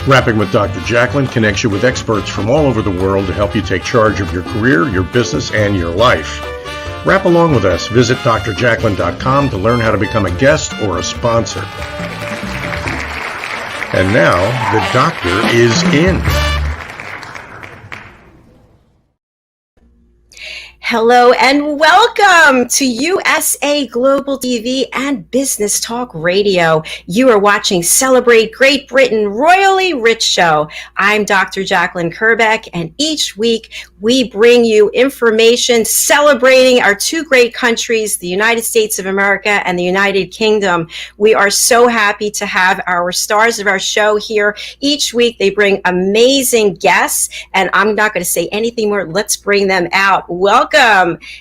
Rapping with Dr. Jacalyn connects you with experts from all over the world to help you take charge of your career, your business, and your life. Rap along with us. Visit drjacalyn.com to learn how to become a guest or a sponsor. And now, the doctor is in. Hello and welcome to USA Global TV and Business Talk Radio. You are watching Celebrate Great Britain Royally Rich Show. I'm Dr. Jacalyn Kerbeck, and each week we bring you information celebrating our two great countries, the United States of America and the United Kingdom. We are so happy to have our stars of our show here. Each week they bring amazing guests, and I'm not going to say anything more. Let's bring them out. Welcome,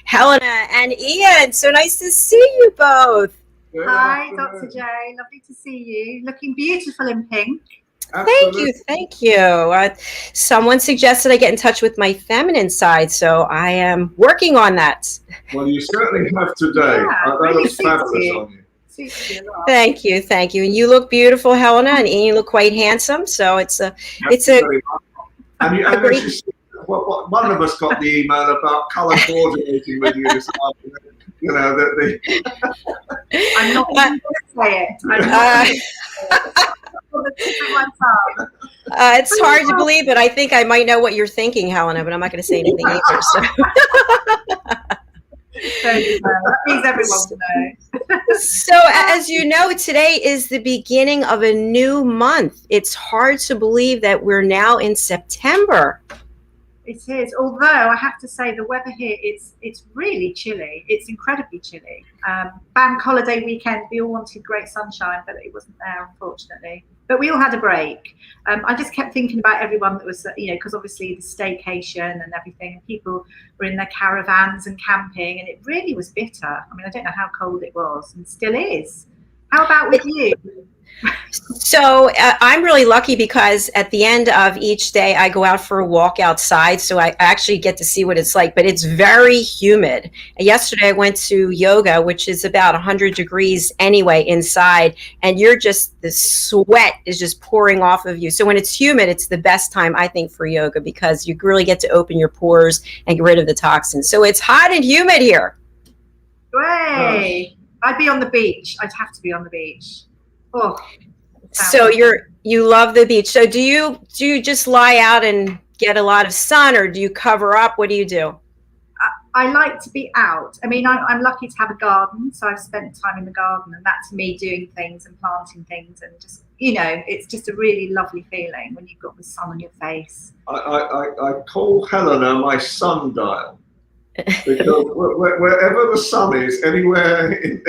Helena and Ian. So nice to see you both. Hi, Dr. J. Lovely to see you. Looking beautiful in pink. Absolutely. Thank you. Someone suggested I get in touch with my feminine side, so I am working on that. Well, you certainly have today. Yeah, That looks fabulous on you. Thank you. And you look beautiful, Helena, and Ian, you look quite handsome. So it's a great. One of us got the email about colour coordinating with you this afternoon. You know that I'm not going to say it. It's hard to believe, but I think I might know what you're thinking, Helena. But I'm not going to say anything either. So. That means everyone will know. So, as you know, today is the beginning of a new month. It's hard to believe that we're now in September. It is, although I have to say the weather here, it's really chilly. It's incredibly chilly. Bank holiday weekend, we all wanted great sunshine, but it wasn't there, unfortunately. But we all had a break. I just kept thinking about everyone that was, because obviously the staycation and everything, people were in their caravans and camping, and it really was bitter. I mean, I don't know how cold it was, and still is. How about with you? So I'm really lucky because at the end of each day, I go out for a walk outside. So I actually get to see what it's like, but it's very humid. Yesterday, I went to yoga, which is about 100 degrees anyway inside. And the sweat is just pouring off of you. So when it's humid, it's the best time, I think, for yoga because you really get to open your pores and get rid of the toxins. So it's hot and humid here. Great. I'd be on the beach. I'd have to be on the beach. Oh, so you love the beach. So do you just lie out and get a lot of sun, or do you cover up? What do you do? I like to be out. I mean, I'm lucky to have a garden, so I've spent time in the garden, and that's me doing things and planting things, and just it's just a really lovely feeling when you've got the sun on your face. I call Helena my sundial. Because wherever the sun is, anywhere in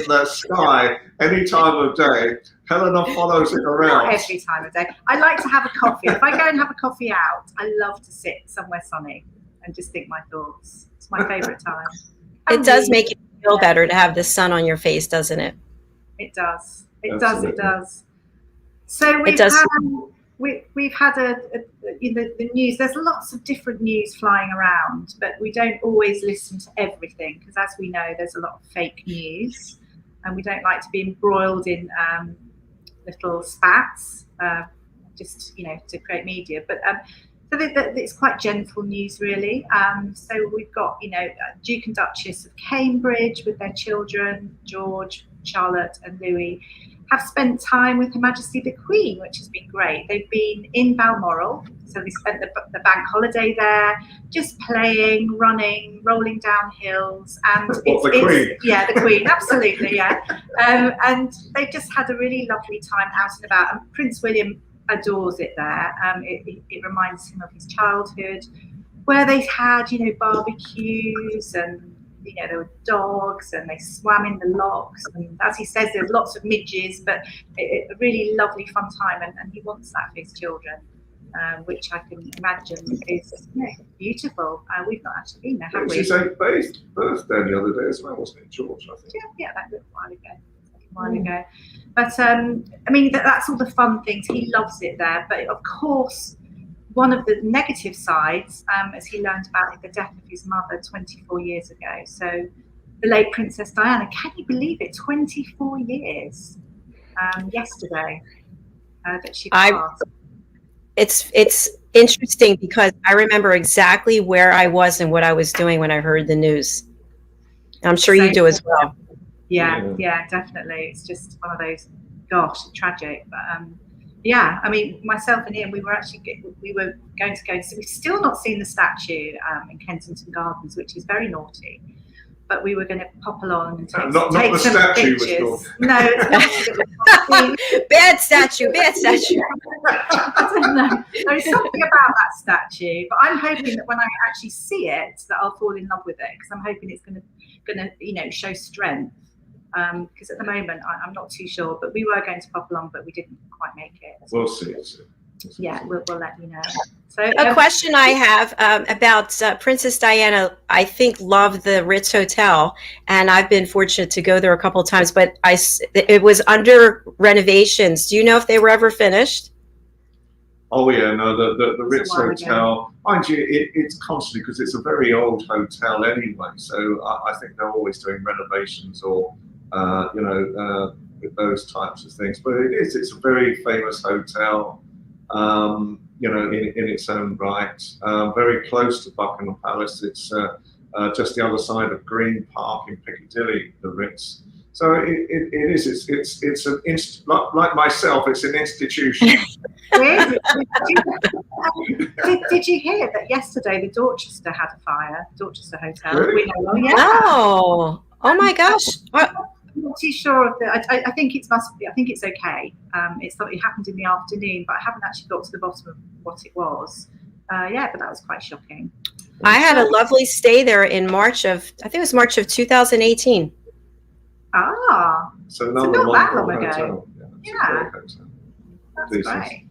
the sky, any time of day, Helena follows it around. Not every time of day. I like to have a coffee. If I go and have a coffee out, I love to sit somewhere sunny and just think my thoughts. It's my favourite time. It does make you feel better to have the sun on your face, doesn't it? It does. It does. So we've had the news. There's lots of different news flying around, but we don't always listen to everything because, as we know, there's a lot of fake news, and we don't like to be embroiled in little spats, to create media. But so it's quite gentle news, really. So we've got Duke and Duchess of Cambridge with their children, George, Charlotte, and Louis, have spent time with Her Majesty the Queen, which has been great. They've been in Balmoral, so they spent the bank holiday there, just playing, running, rolling down hills, and the Queen, absolutely, yeah. And they've just had a really lovely time out and about. And Prince William adores it there. It reminds him of his childhood, where they had, barbecues and. There were dogs and they swam in the locks, and as he says, there's lots of midges, but a really lovely fun time, and he wants that for his children, which I can imagine is beautiful. We've not actually been there, have we? It was his birthday the other day as well, wasn't it, George? I think. Yeah, that was a while ago. But I mean, that's all the fun things. He loves it there, but of course. One of the negative sides, as he learned about the death of his mother 24 years ago. So the late Princess Diana, can you believe it? 24 years yesterday that she passed. it's interesting because I remember exactly where I was and what I was doing when I heard the news. I'm sure you do as well. Yeah, definitely. It's just one of those, gosh, tragic. But yeah, I mean, myself and Ian, we were going to go. So we've still not seen the statue in Kensington Gardens, which is very naughty. But we were going to pop along and take some pictures. No, it's not. Bad statue. I don't know. There's something about that statue, but I'm hoping that when I actually see it, that I'll fall in love with it, because I'm hoping it's going to show strength. Because at the moment I'm not too sure, but we were going to pop along, but we didn't quite make it. We'll see. Yeah, we'll let you know. So a question I have about Princess Diana, I think, loved the Ritz Hotel, and I've been fortunate to go there a couple of times, but it was under renovations. Do you know if they were ever finished? Oh yeah, no, the Ritz Hotel, mind you, it's constantly, because it's a very old hotel anyway, so I think they're always doing renovations or with those types of things. But it's a very famous hotel, in its own right, very close to Buckingham Palace. It's just the other side of Green Park in Piccadilly, the Ritz. So it's like myself, it's an institution. Did you hear that yesterday the Dorchester had a fire? Dorchester Hotel. Really? Oh my gosh. I'm not too sure of I think it must be. I think it's okay. It happened in the afternoon, but I haven't actually got to the bottom of what it was. But that was quite shocking. I had a lovely stay there in March of 2018. So not that long ago. Yeah. That's great.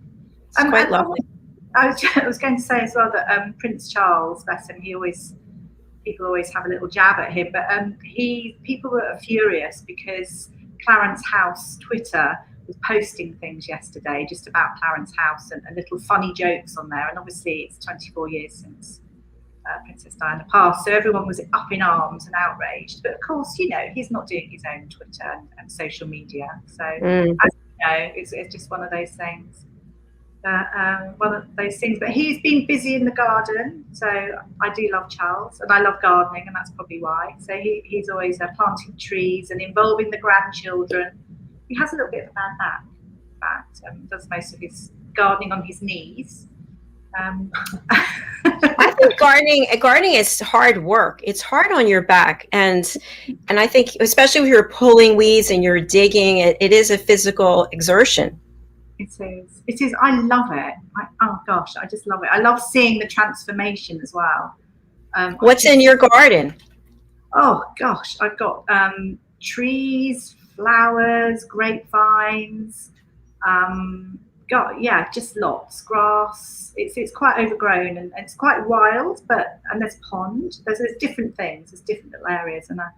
It's quite lovely. I was going to say as well that Prince Charles, bless him, people always have a little jab at him, but people were furious because Clarence House Twitter was posting things yesterday just about Clarence House and little funny jokes on there, and obviously it's 24 years since Princess Diana passed, so everyone was up in arms and outraged. But of course, he's not doing his own Twitter and social media, so as you know, it's just one of those things. But he's been busy in the garden, so I do love Charles, and I love gardening, and that's probably why. So he's always planting trees and involving the grandchildren. He has a little bit of a bad back, in fact, does most of his gardening on his knees. I think gardening is hard work. It's hard on your back, and I think especially if you're pulling weeds and you're digging, it is a physical exertion. It is. I love it. Oh gosh, I just love it. I love seeing the transformation as well. What's in your garden? Oh gosh, I've got trees, flowers, grapevines. Just lots, grass. It's quite overgrown and it's quite wild, and there's a pond. There's different things. There's different little areas, and I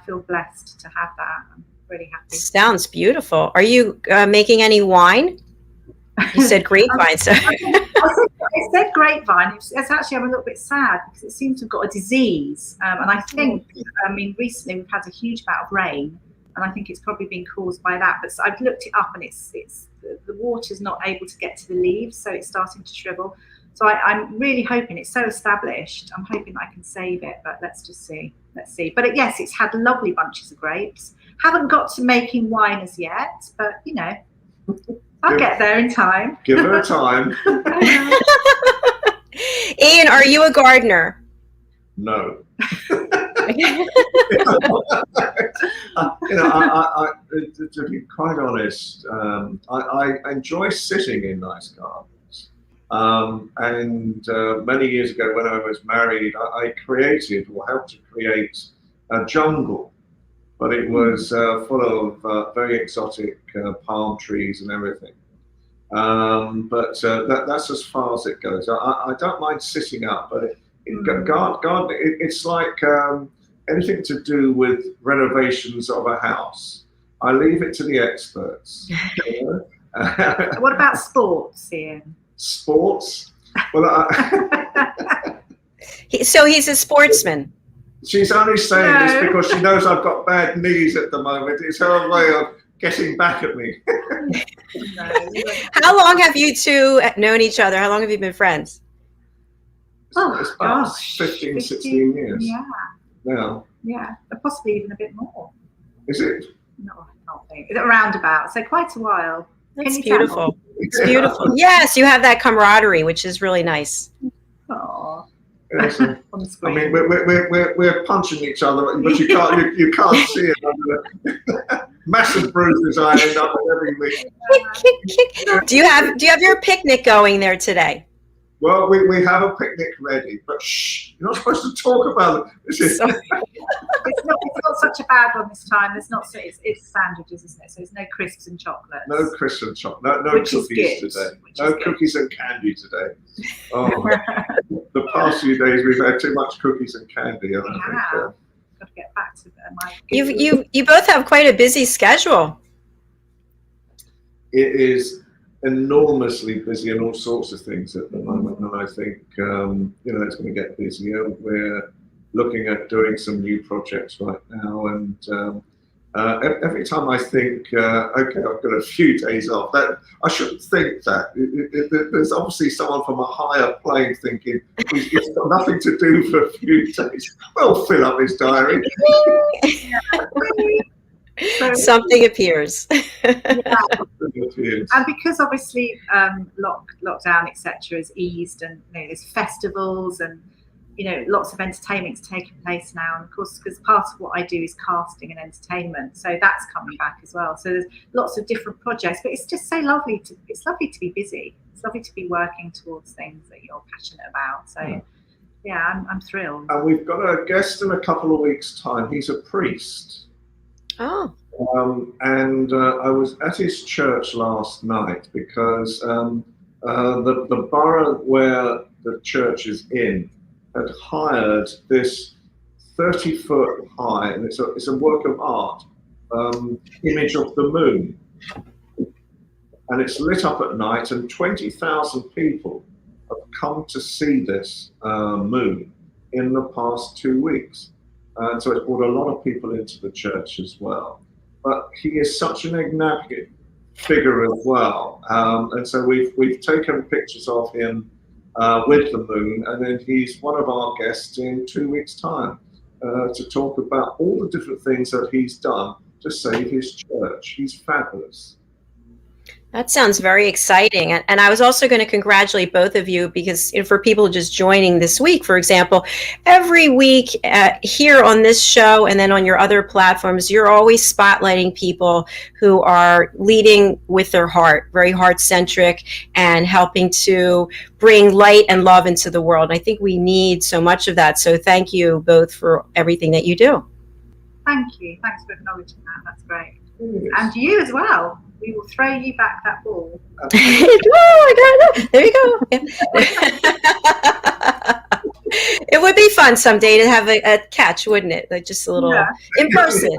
feel blessed to have that. I'm really happy. Sounds beautiful. Are you making any wine? You said grapevine. So I said grapevine. It's actually, I'm a little bit sad because it seems to have got a disease, and I think recently we've had a huge amount of rain, and I think it's probably been caused by that. But I've looked it up, and it's the water's not able to get to the leaves, so it's starting to shrivel. So I'm really hoping, it's so established, I'm hoping I can save it, but let's just see. Let's see. But yes, it's had lovely bunches of grapes. Haven't got to making wine as yet, but I'll get there in time. Give her time. Ian, are you a gardener? No. To be quite honest, I enjoy sitting in nice gardens. And many years ago, when I was married, I created or helped to create a jungle, but it was full of very exotic palm trees and everything. But that's as far as it goes. I don't mind sitting up, but gardening, it's like anything to do with renovations of a house. I leave it to the experts. What about sports, Ian? Sports? Well, so he's a sportsman. She's only saying this because she knows I've got bad knees at the moment. It's her way of getting back at me. How long have you two known each other? How long have you been friends? It's about 15, 16 years. Yeah. Now. Yeah, possibly even a bit more. Is it? No, I can't think. It's around about, so quite a while. That's beautiful. It's beautiful. Yes, you have that camaraderie, which is really nice. Oh. Yes, I mean, we're punching each other, but you can't see it. Massive bruises I end up with every week. Do you have your picnic going there today? Well, we have a picnic ready, but shh, you're not supposed to talk about it. It's not such a bad one this time. It's sandwiches, isn't it? So there's no crisps and chocolates. No crisps and chocolate. No cookies today. No cookies and candy today. Oh, the past few days we've had too much cookies and candy. I think. Got to get back to my. You both have quite a busy schedule. It is enormously busy in all sorts of things at the moment, and I think it's going to get busier. We're looking at doing some new projects right now, and every time I think, okay, I've got a few days off, that I shouldn't think that. There's obviously someone from a higher plane thinking it's got nothing to do for a few days. Well, fill up his diary. Something appears. And because obviously lockdown etc. has eased, and there's festivals and lots of entertainment's taking place now, and of course because part of what I do is casting and entertainment, so that's coming back as well. So there's lots of different projects, but it's just so lovely to be busy. It's lovely to be working towards things that you're passionate about. So yeah, I'm thrilled. And we've got a guest in a couple of weeks' time. He's a priest. Oh. And I was at his church last night because the borough where the church is in had hired this 30-foot high, and it's a work of art, image of the moon. And it's lit up at night, and 20,000 people have come to see this moon in the past 2 weeks. And so it's brought a lot of people into the church as well. But he is such an enigmatic figure as well. And so we've taken pictures of him with the moon, and then he's one of our guests in 2 weeks' time to talk about all the different things that he's done to save his church. He's fabulous. That sounds very exciting. And I was also going to congratulate both of you because for people just joining this week, for example, every week here on this show and then on your other platforms, you're always spotlighting people who are leading with their heart, very heart-centric, and helping to bring light and love into the world. I think we need so much of that. So thank you both for everything that you do. Thank you. Thanks for acknowledging that. That's great. And you as well. We will throw you back that ball. There you go. It would be fun someday to have a catch, wouldn't it? Like just a little in person.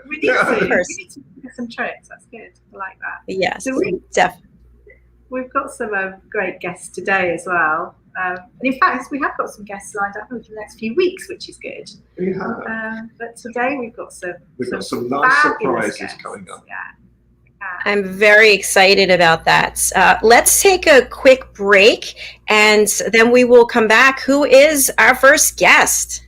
We need to get some tricks. That's good. I like that. Yes, so definitely. We've got some great guests today as well. And in fact, we have got some guests lined up over the next few weeks, which is good. We have. But today we've got some nice surprises guests coming up. Yeah. I'm very excited about that. Let's take a quick break, and then we will come back. Who is our first guest?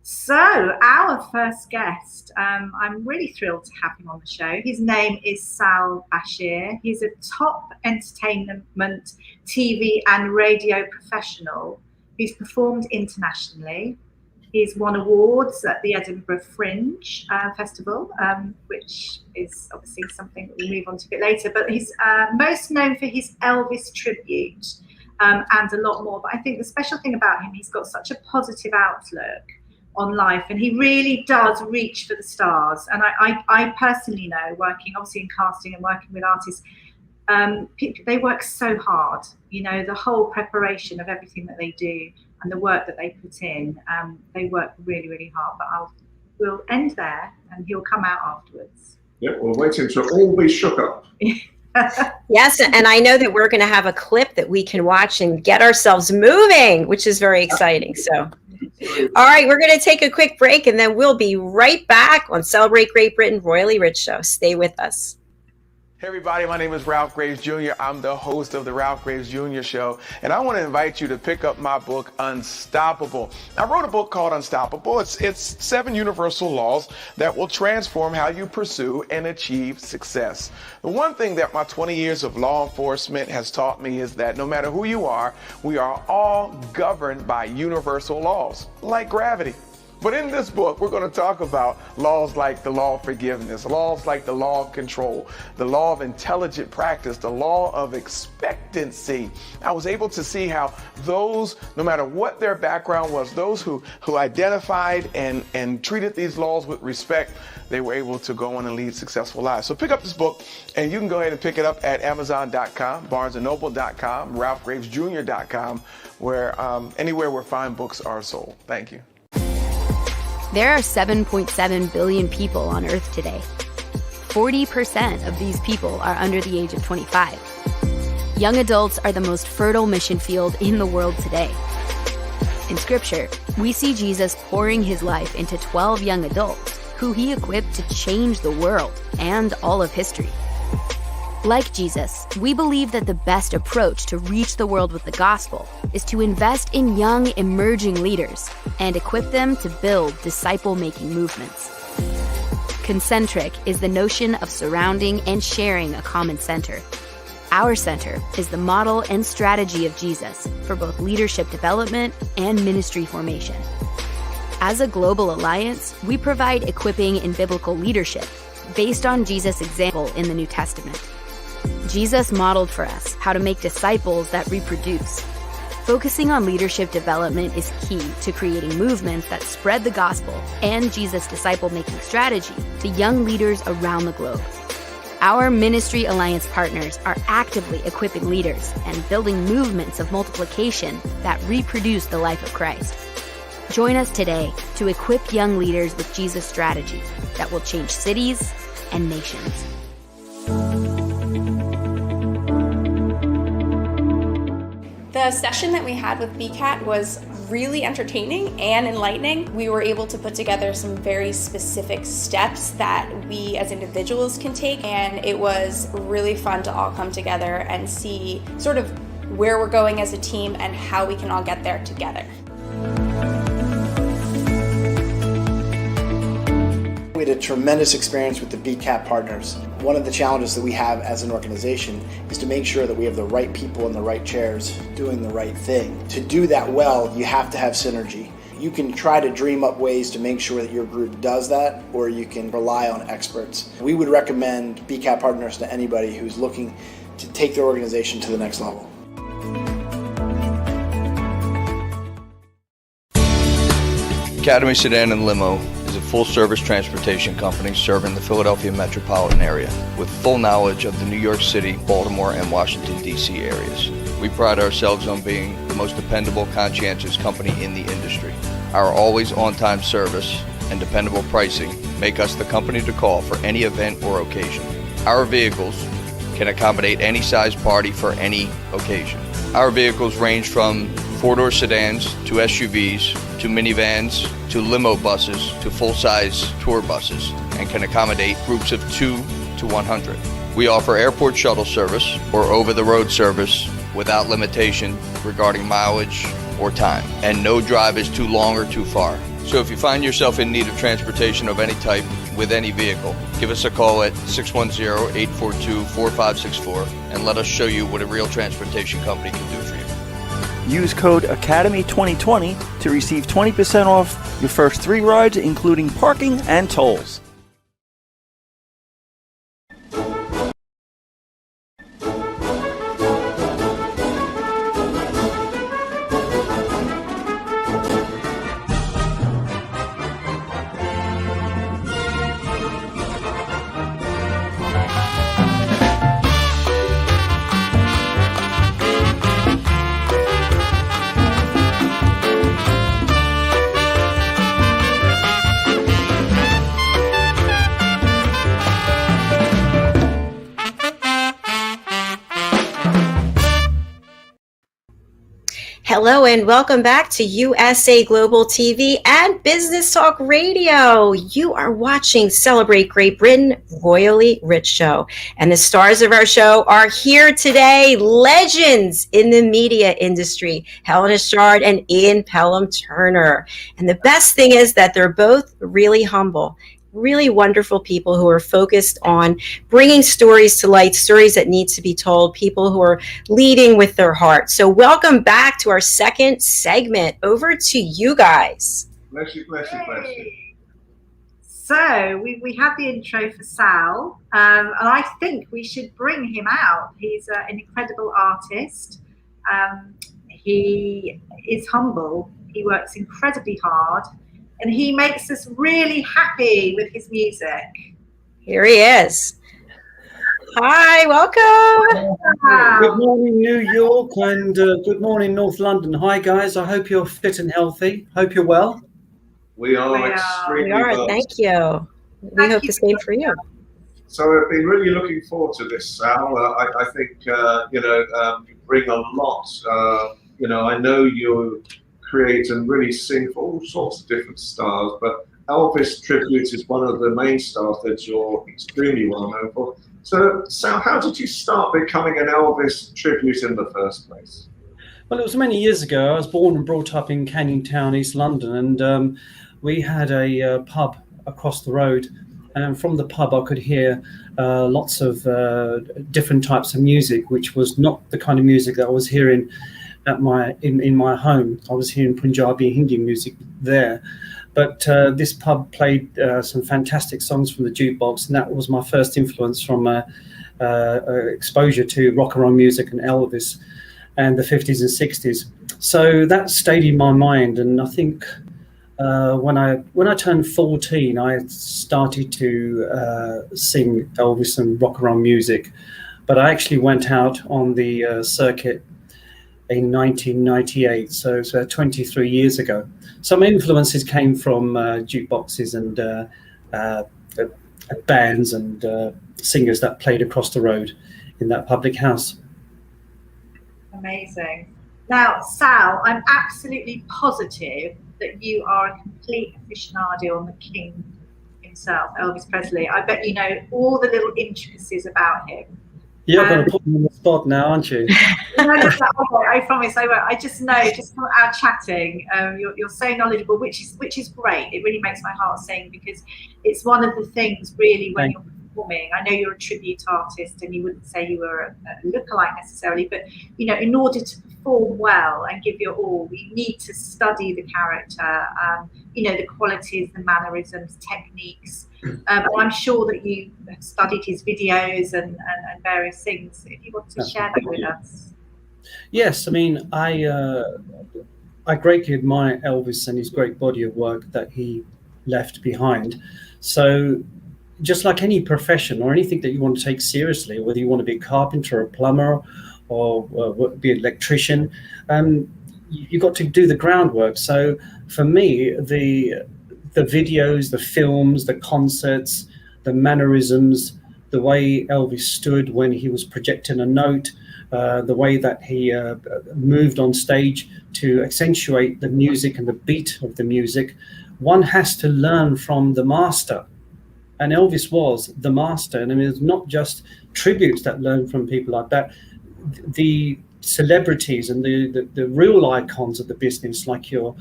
So our first guest, I'm really thrilled to have him on the show. His name is Sal Bashir. He's a top entertainment, TV and radio professional. He's performed internationally. He's won awards at the Edinburgh Fringe Festival, which is obviously something that we'll move on to a bit later. But he's most known for his Elvis tribute and a lot more. But I think the special thing about him, he's got such a positive outlook on life, and he really does reach for the stars. And I personally know, working obviously in casting and working with artists, they work so hard. The whole preparation of everything that they do and the work that they put in, they work really, really hard. But we'll end there, and he'll come out afterwards. Yeah, we're waiting to all be shook up. Yes, and I know that we're going to have a clip that we can watch and get ourselves moving, which is very exciting. So All right, we're going to take a quick break and then we'll be right back on Celebrate Great Britain Royally Rich Show. Stay with us. Hey everybody, my name is Ralph Graves Jr. I'm the host of the Ralph Graves Jr. Show, and I want to invite you to pick up my book, Unstoppable. I wrote a book called Unstoppable. It's 7 universal laws that will transform how you pursue and achieve success. The one thing that my 20 years of law enforcement has taught me is that no matter who you are, we are all governed by universal laws, like gravity. But in this book, we're going to talk about laws like the law of forgiveness, laws like the law of control, the law of intelligent practice, the law of expectancy. I was able to see how those, no matter what their background was, those who identified and treated these laws with respect, they were able to go on and lead successful lives. So pick up this book, and you can go ahead and pick it up at Amazon.com, BarnesandNoble.com, RalphGravesJr.com, where anywhere where fine books are sold. Thank you. There are 7.7 billion people on Earth today. 40% of these people are under the age of 25. Young adults are the most fertile mission field in the world today. In Scripture, we see Jesus pouring his life into 12 young adults who he equipped to change the world and all of history. Like Jesus, we believe that the best approach to reach the world with the gospel is to invest in young, emerging leaders and equip them to build disciple-making movements. Concentric is the notion of surrounding and sharing a common center. Our center is the model and strategy of Jesus for both leadership development and ministry formation. As a global alliance, we provide equipping in biblical leadership based on Jesus' example in the New Testament. Jesus modeled for us how to make disciples that reproduce. Focusing on leadership development is key to creating movements that spread the gospel and Jesus' disciple-making strategy to young leaders around the globe. Our Ministry Alliance partners are actively equipping leaders and building movements of multiplication that reproduce the life of Christ. Join us today to equip young leaders with Jesus' strategy that will change cities and nations. The session that we had with BCAT was really entertaining and enlightening. We were able to put together some very specific steps that we as individuals can take, and it was really fun to all come together and see sort of where we're going as a team and how we can all get there together. We had a tremendous experience with the BCAT partners. One of the challenges that we have as an organization is to make sure that we have the right people in the right chairs doing the right thing. To do that well, you have to have synergy. You can try to dream up ways to make sure that your group does that, or you can rely on experts. We would recommend BCAT partners to anybody who's looking to take their organization to the next level. Academy Sedan and Limo is a full-service transportation company serving the Philadelphia metropolitan area with full knowledge of the New York City, Baltimore, and Washington, D.C. areas. We pride ourselves on being the most dependable, conscientious company in the industry. Our always on-time service and dependable pricing make us the company to call for any event or occasion. Our vehicles can accommodate any size party for any occasion. Our vehicles range from four-door sedans to SUVs to minivans to limo buses to full-size tour buses and can accommodate groups of 2 to 100. We offer airport shuttle service or over-the-road service without limitation regarding mileage or time, and no drive is too long or too far. So if you find yourself in need of transportation of any type with any vehicle, give us a call at 610-842-4564 and let us show you what a real transportation company can do for you. Use code ACADEMY2020 to receive 20% off your first 3 rides, including parking and tolls. Hello and welcome back to USA Global TV and Business Talk Radio. You are watching Celebrate Great Britain Royally Rich Show. And the stars of our show are here today, legends in the media industry, Helena Chard and Ian Pelham Turner. And the best thing is that they're both really humble, really wonderful people who are focused on bringing stories to light, stories that need to be told, people who are leading with their heart. So welcome back to our second segment. Over to you guys. Bless you, bless you, bless you. So we had the intro for Sal, and I think we should bring him out. He's an incredible artist. He is humble. He works incredibly hard. And he makes us really happy with his music. Here he is. Hi, welcome. Good morning, New York, and good morning, North London. Hi, guys. I hope you're fit and healthy. Hope you're well. We are extremely well. Thank you. We hope the same for you. So I've been really looking forward to this, Sal. I think, you bring a lot. I know you create and really sing for all sorts of different stars, but Elvis tribute is one of the main stars that you're extremely well known for. So, Sal, how did you start becoming an Elvis tribute in the first place? Well, it was many years ago. I was born and brought up in Canning Town, East London, and we had a pub across the road. And from the pub, I could hear lots of different types of music, which was not the kind of music that I was hearing at in my home. I was hearing Punjabi and Hindi music there, but this pub played some fantastic songs from the jukebox, and that was my first influence from exposure to rock and roll music and Elvis and the 50s and 60s. So that stayed in my mind, and I think when I turned 14, I started to sing Elvis and rock and roll music, but I actually went out on the circuit in 1998, so 23 years ago. Some influences came from jukeboxes and bands and singers that played across the road in that public house. Amazing. Now, Sal, I'm absolutely positive that you are a complete aficionado on the king himself, Elvis Presley. I bet you know all the little intricacies about him. You're going to put me on the spot now, aren't you? No, I promise I won't. I just know, just from our chatting, you're so knowledgeable, which is great. It really makes my heart sing, because it's one of the things really when you're performing. I know you're a tribute artist, and you wouldn't say you were a lookalike necessarily, but in order to perform well and give your all, you need to study the character, the qualities, the mannerisms, techniques. I'm sure that you have studied his videos and various things. If you want to share that with us. Yes, I mean, I greatly admire Elvis and his great body of work that he left behind. So just like any profession or anything that you want to take seriously, whether you want to be a carpenter or a plumber or be an electrician, you've got to do the groundwork. So for me, the videos, the films, the concerts, the mannerisms, the way Elvis stood when he was projecting a note, the way that he moved on stage to accentuate the music and the beat of the music, one has to learn from the master. And Elvis was the master. And I mean, it's not just tributes that learn from people like that. The celebrities and the real icons of the business, like your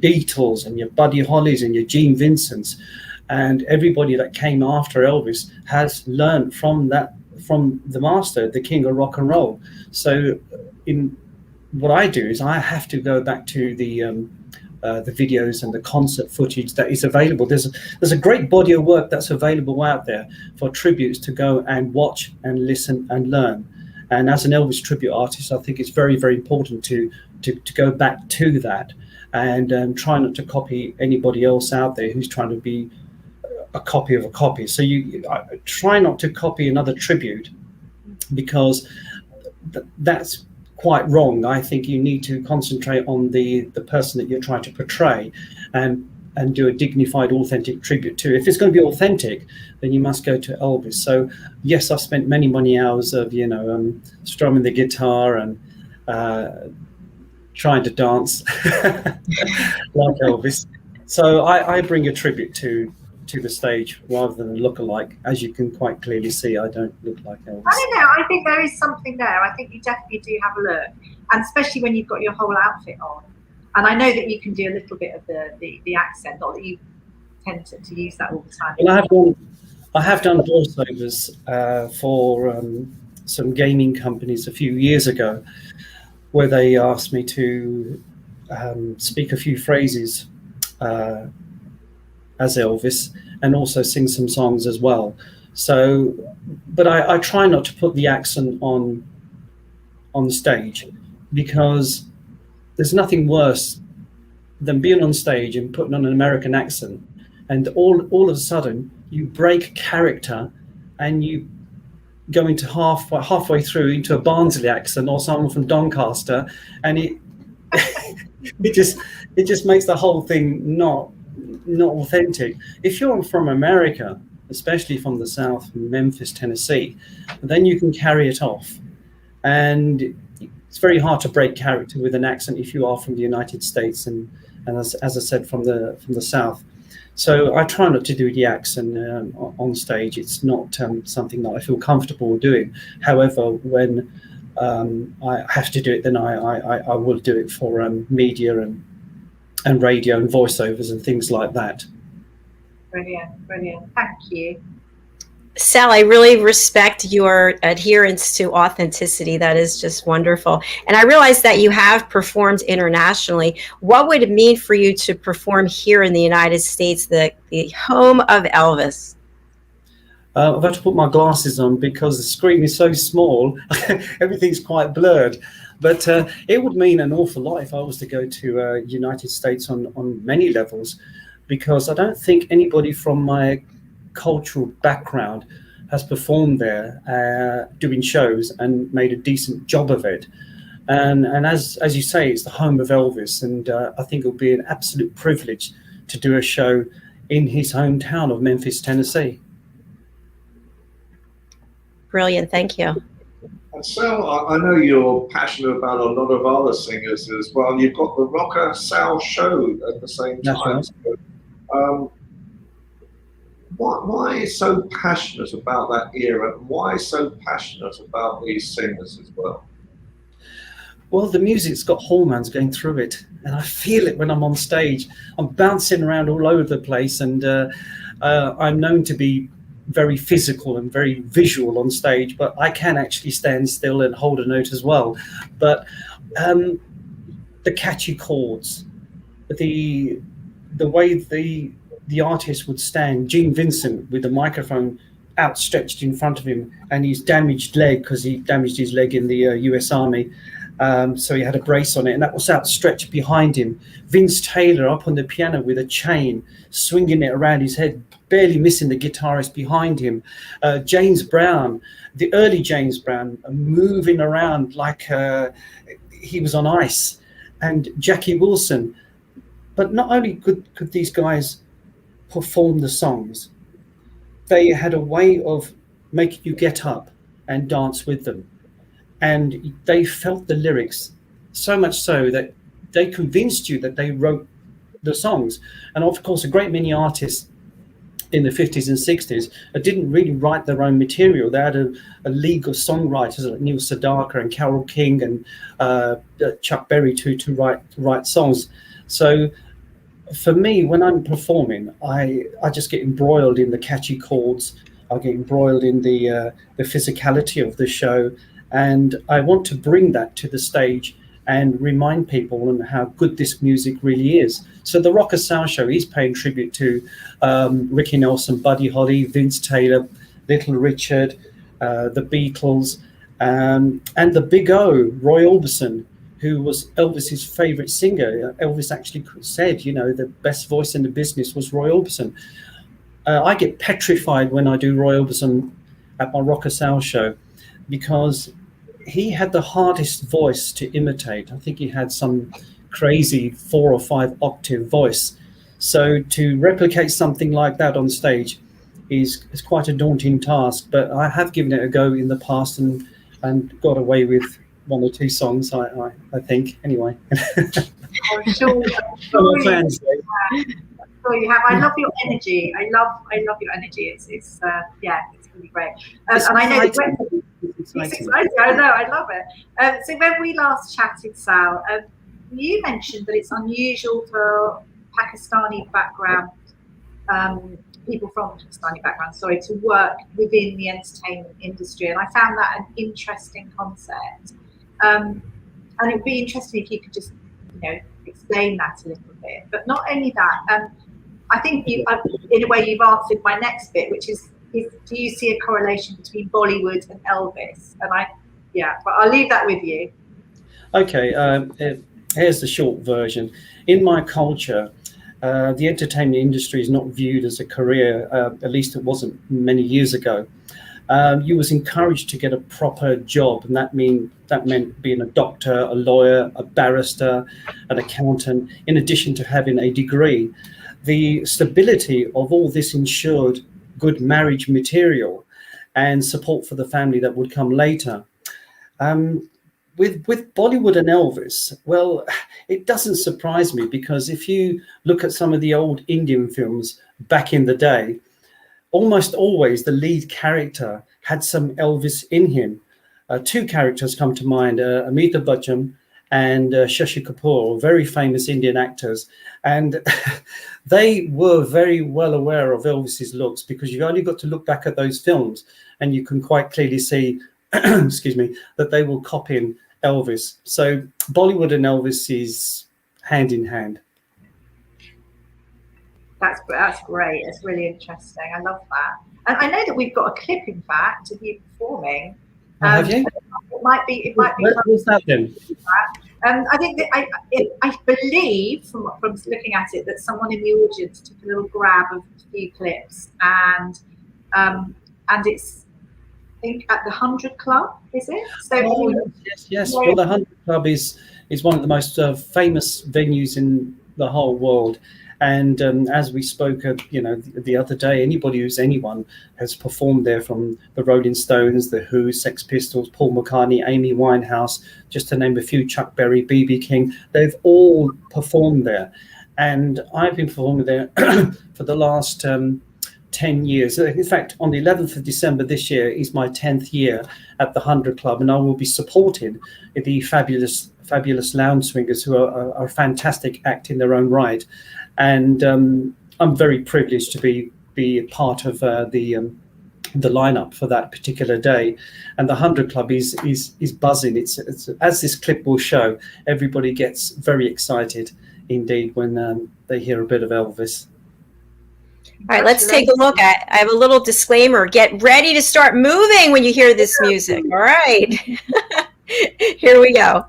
Beatles and your Buddy Hollys and your Gene Vincents, and everybody that came after Elvis has learned from the master, the king of rock and roll. So in what I do is I have to go back to the videos and the concert footage that is available. There's a great body of work that's available out there for tributes to go and watch and listen and learn. And as an Elvis tribute artist, I think it's very, very important to go back to that and try not to copy anybody else out there who's trying to be a copy of a copy. So I try not to copy another tribute, because that's quite wrong. I think you need to concentrate on the person that you're trying to portray and do a dignified, authentic tribute to. If it's going to be authentic, then you must go to Elvis. So yes, I've spent many hours of strumming the guitar and trying to dance like Elvis. So I bring a tribute to the stage rather than a look-alike. As you can quite clearly see, I don't look like Elvis. I don't know. I think there is something there. I think you definitely do have a look, and especially when you've got your whole outfit on. And I know that you can do a little bit of the accent, not that you tend to use that all the time. Well, I have done voiceovers for some gaming companies a few years ago, where they asked me to speak a few phrases as Elvis and also sing some songs as well. So, but I try not to put the accent on stage, because there's nothing worse than being on stage and putting on an American accent, and all of a sudden you break character and you go into halfway through into a Barnsley accent or someone from Doncaster, and it just makes the whole thing not authentic. If you're from America, especially from the South, from Memphis, Tennessee, then you can carry it off. And it's very hard to break character with an accent if you are from the United States and as I said, from the South. So I try not to do the accent on stage. It's not something that I feel comfortable doing. However, when I have to do it, then I will do it for media and radio and voiceovers and things like that. Brilliant. Thank you. Sal, I really respect your adherence to authenticity. That is just wonderful. And I realize that you have performed internationally. What would it mean for you to perform here in the United States, the home of Elvis? I've had to put my glasses on because the screen is so small. Everything's quite blurred. But it would mean an awful lot if I was to go to United States on many levels, because I don't think anybody from my cultural background has performed there doing shows and made a decent job of it. And as you say, it's the home of Elvis, and I think it would be an absolute privilege to do a show in his hometown of Memphis, Tennessee. Brilliant, thank you. And Sal, I know you're passionate about a lot of other singers as well. You've got the rocker Sal show at the same time. Right. Why so passionate about that era? Why so passionate about these singers as well? Well, the music's got hormones going through it, and I feel it when I'm on stage. I'm bouncing around all over the place, and I'm known to be very physical and very visual on stage, but I can actually stand still and hold a note as well. But the catchy chords, the way the artist would stand, Gene Vincent with the microphone outstretched in front of him, and his damaged leg, because he damaged his leg in the US Army, so he had a brace on it, and that was outstretched behind him. Vince Taylor up on the piano with a chain, swinging it around his head, barely missing the guitarist behind him. James Brown, the early James Brown, moving around like he was on ice, and Jackie Wilson. But not only could these guys perform the songs, they had a way of making you get up and dance with them, and they felt the lyrics so much so that they convinced you that they wrote the songs. And of course, a great many artists in the 50s and 60s didn't really write their own material. They had a league of songwriters like Neil Sidarka and Carole King and Chuck Berry to write songs. So for me, when I'm performing, I just get embroiled in the catchy chords. I get embroiled in the physicality of the show, and I want to bring that to the stage and remind people on how good this music really is. So the Rocker Sal show is paying tribute to Ricky Nelson, Buddy Holly, Vince Taylor, Little Richard, the Beatles, and the Big O, Roy Orbison, who was Elvis's favorite singer. Elvis actually said, the best voice in the business was Roy Orbison. I get petrified when I do Roy Orbison at my Rocker Sal show, because he had the hardest voice to imitate. I think he had some crazy 4 or 5 octave voice. So to replicate something like that on stage is quite a daunting task. But I have given it a go in the past and got away with one or two songs. I think anyway. I'm sure Fans, you have. I love your energy. I love your energy. It's really great. And I know it's exciting. I know. I love it. So when we last chatted, Sal, you mentioned that it's unusual for Pakistani background people from Pakistani background, to work within the entertainment industry, and I found that an interesting concept. And it'd be interesting if you could just, explain that a little bit. But not only that, I think in a way you've answered my next bit, which is do you see a correlation between Bollywood and Elvis? And but I'll leave that with you. Okay, here's the short version. In my culture, the entertainment industry is not viewed as a career, at least it wasn't many years ago. You was encouraged to get a proper job, and that meant being a doctor, a lawyer, a barrister, an accountant, in addition to having a degree. The stability of all this ensured good marriage material and support for the family that would come later. With Bollywood and Elvis, well, it doesn't surprise me, because if you look at some of the old Indian films back in the day, almost always the lead character had some Elvis in him. Two characters come to mind, Amitabh Bachchan and Shashi Kapoor, very famous Indian actors. And they were very well aware of Elvis's looks, because you've only got to look back at those films and you can quite clearly see, excuse me, that they will copy Elvis. So Bollywood and Elvis is hand in hand. That's great. It's really interesting. I love that. And I know that we've got a clip, in fact, of you performing. Have you? It might be. What's that then? I think that I believe from looking at it that someone in the audience took a little grab of a few clips, and it's, I think, at the 100 Club, is it? So yes. Well, the 100 Club is one of the most famous venues in the whole world. And as we spoke, the other day, anybody who's anyone has performed there, from the Rolling Stones, the Who, Sex Pistols, Paul McCartney, Amy Winehouse, just to name a few, Chuck Berry, B.B. King. They've all performed there. And I've been performing there for the last 10 years. In fact, on the 11th of December this year is my 10th year at the 100 Club, and I will be supporting the fabulous Lounge Swingers, who are a fantastic act in their own right. And I'm very privileged to be part of the lineup for that particular day. And the 100 Club is buzzing. It's as this clip will show, everybody gets very excited indeed when they hear a bit of Elvis. All right, let's take a look. I have a little disclaimer. Get ready to start moving when you hear this music. All right. Here we go.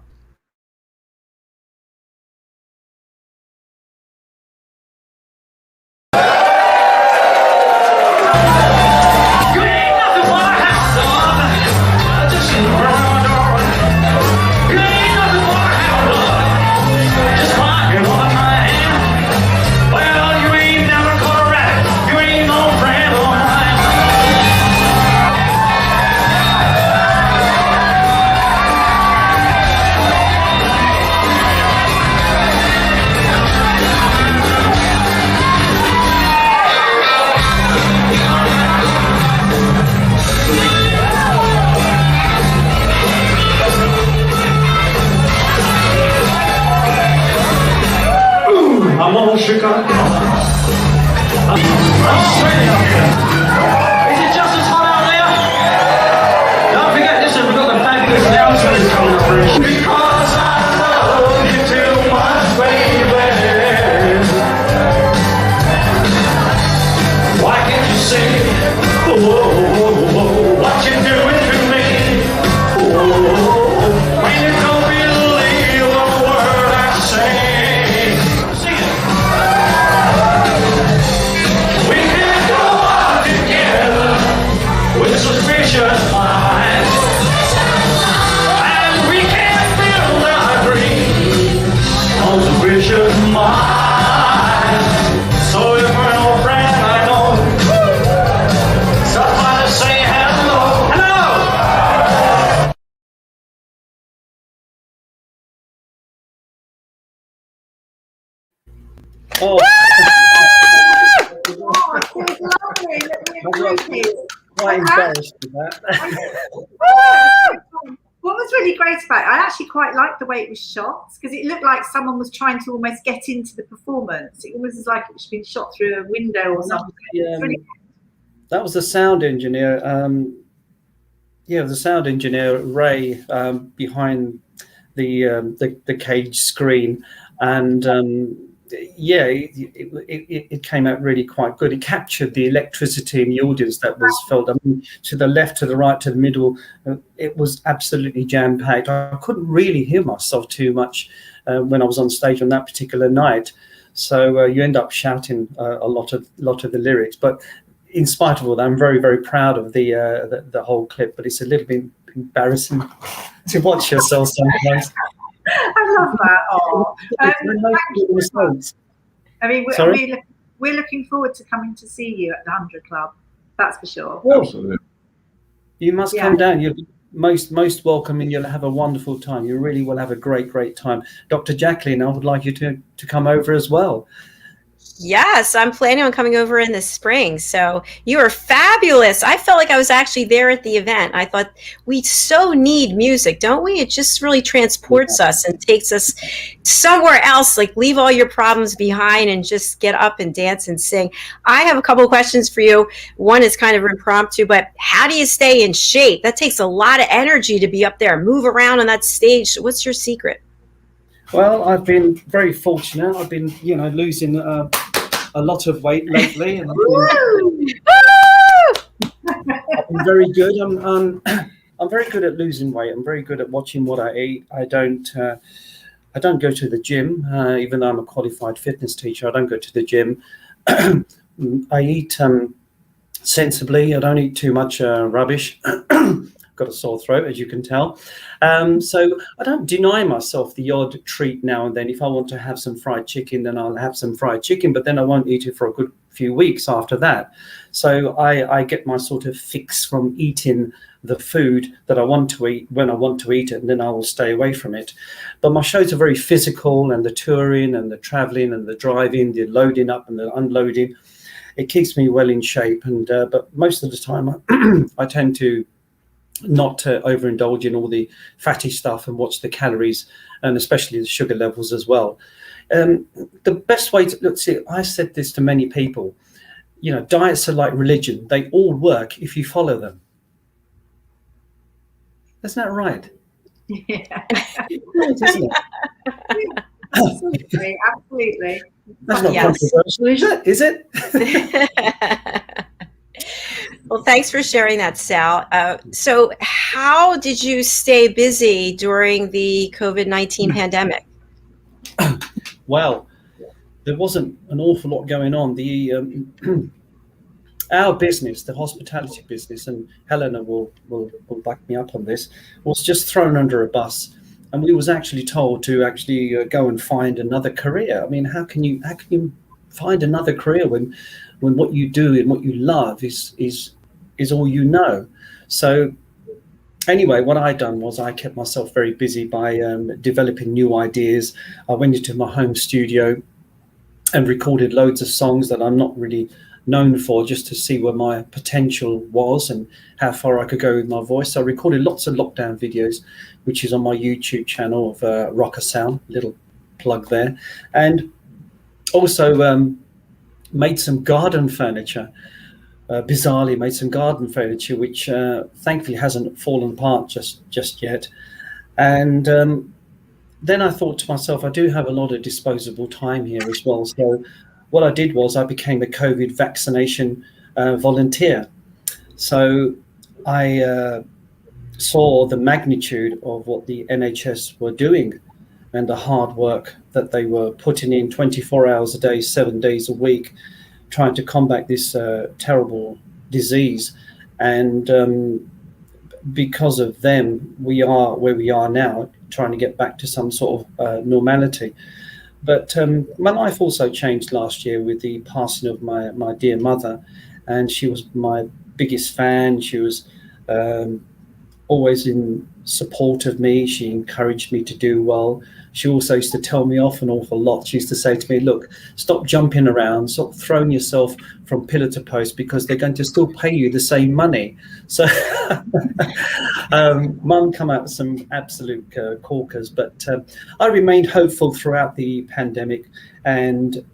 Oh, it was lovely. quite embarrassed with that. What was really great about it, I actually quite liked the way it was shot, because it looked like someone was trying to almost get into the performance. It almost was like it was being shot through a window or something. That was the sound engineer. The sound engineer Ray behind the cage screen, and it came out really quite good. It captured the electricity in the audience that was felt. I mean, to the left, to the right, to the middle, it was absolutely jam packed. I couldn't really hear myself too much when I was on stage on that particular night. So you end up shouting a lot of the lyrics, but. In spite of all that, I'm very, very proud of the whole clip, but it's a little bit embarrassing to watch yourself sometimes. I love that. I mean, we're looking forward to coming to see you at the 100 Club. That's for sure. Absolutely. You must come down. You're most welcome, and you'll have a wonderful time. You really will have a great time. Dr. Jacalyn, I would like you to come over as well. Yes, I'm planning on coming over in the spring. So you are fabulous. I felt like I was actually there at the event. I thought we so need music, don't we? It just really transports us and takes us somewhere else, like leave all your problems behind and just get up and dance and sing. I have a couple of questions for you. One is kind of impromptu, but how do you stay in shape? That takes a lot of energy to be up there, move around on that stage. What's your secret? Well, I've been very fortunate. I've been, losing a lot of weight lately, and I've been very good. I'm very good at losing weight. I'm very good at watching what I eat. I don't go to the gym, even though I'm a qualified fitness teacher. I don't go to the gym. I eat sensibly. I don't eat too much rubbish. Got a sore throat, as you can tell. So I don't deny myself the odd treat now and then. If I want to have some fried chicken, then I'll have some fried chicken, but then I won't eat it for a good few weeks after that. So I get my sort of fix from eating the food that I want to eat when I want to eat it, and then I will stay away from it. But my shows are very physical, and the touring and the traveling and the driving, the loading up and the unloading, it keeps me well in shape. And but most of the time I tend to not to overindulge in all the fatty stuff and watch the calories, and especially the sugar levels as well. The best way to look, see, I said this to many people, diets are like religion. They all work if you follow them. Isn't that right? Yeah. Isn't it? Absolutely. That's not controversial, is it? Well, thanks for sharing that, Sal. So how did you stay busy during the COVID-19 pandemic? Well, there wasn't an awful lot going on. Our business, the hospitality business, and Helena will back me up on this, was just thrown under a bus. And we was actually told to go and find another career. I mean, how can you find another career when what you do and what you love is all you know? So anyway, what I done was I kept myself very busy by developing new ideas. I went into my home studio and recorded loads of songs that I'm not really known for, just to see where my potential was and how far I could go with my voice. So I recorded lots of lockdown videos, which is on my YouTube channel of Rocker Sound, little plug there. And also made some garden furniture. Bizarrely made some garden furniture, which thankfully hasn't fallen apart just yet. And then I thought to myself, I do have a lot of disposable time here as well. So what I did was I became a COVID vaccination volunteer. So I saw the magnitude of what the NHS were doing and the hard work that they were putting in 24 hours a day, 7 days a week, trying to combat this terrible disease. And because of them, we are where we are now, trying to get back to some sort of normality. But my life also changed last year with the passing of my dear mother, and she was my biggest fan. She was always in support of me. She encouraged me to do well. She also used to tell me off an awful lot. She used to say to me, look, stop jumping around, stop throwing yourself from pillar to post, because they're going to still pay you the same money. So Mum come out with some absolute corkers, but I remained hopeful throughout the pandemic, and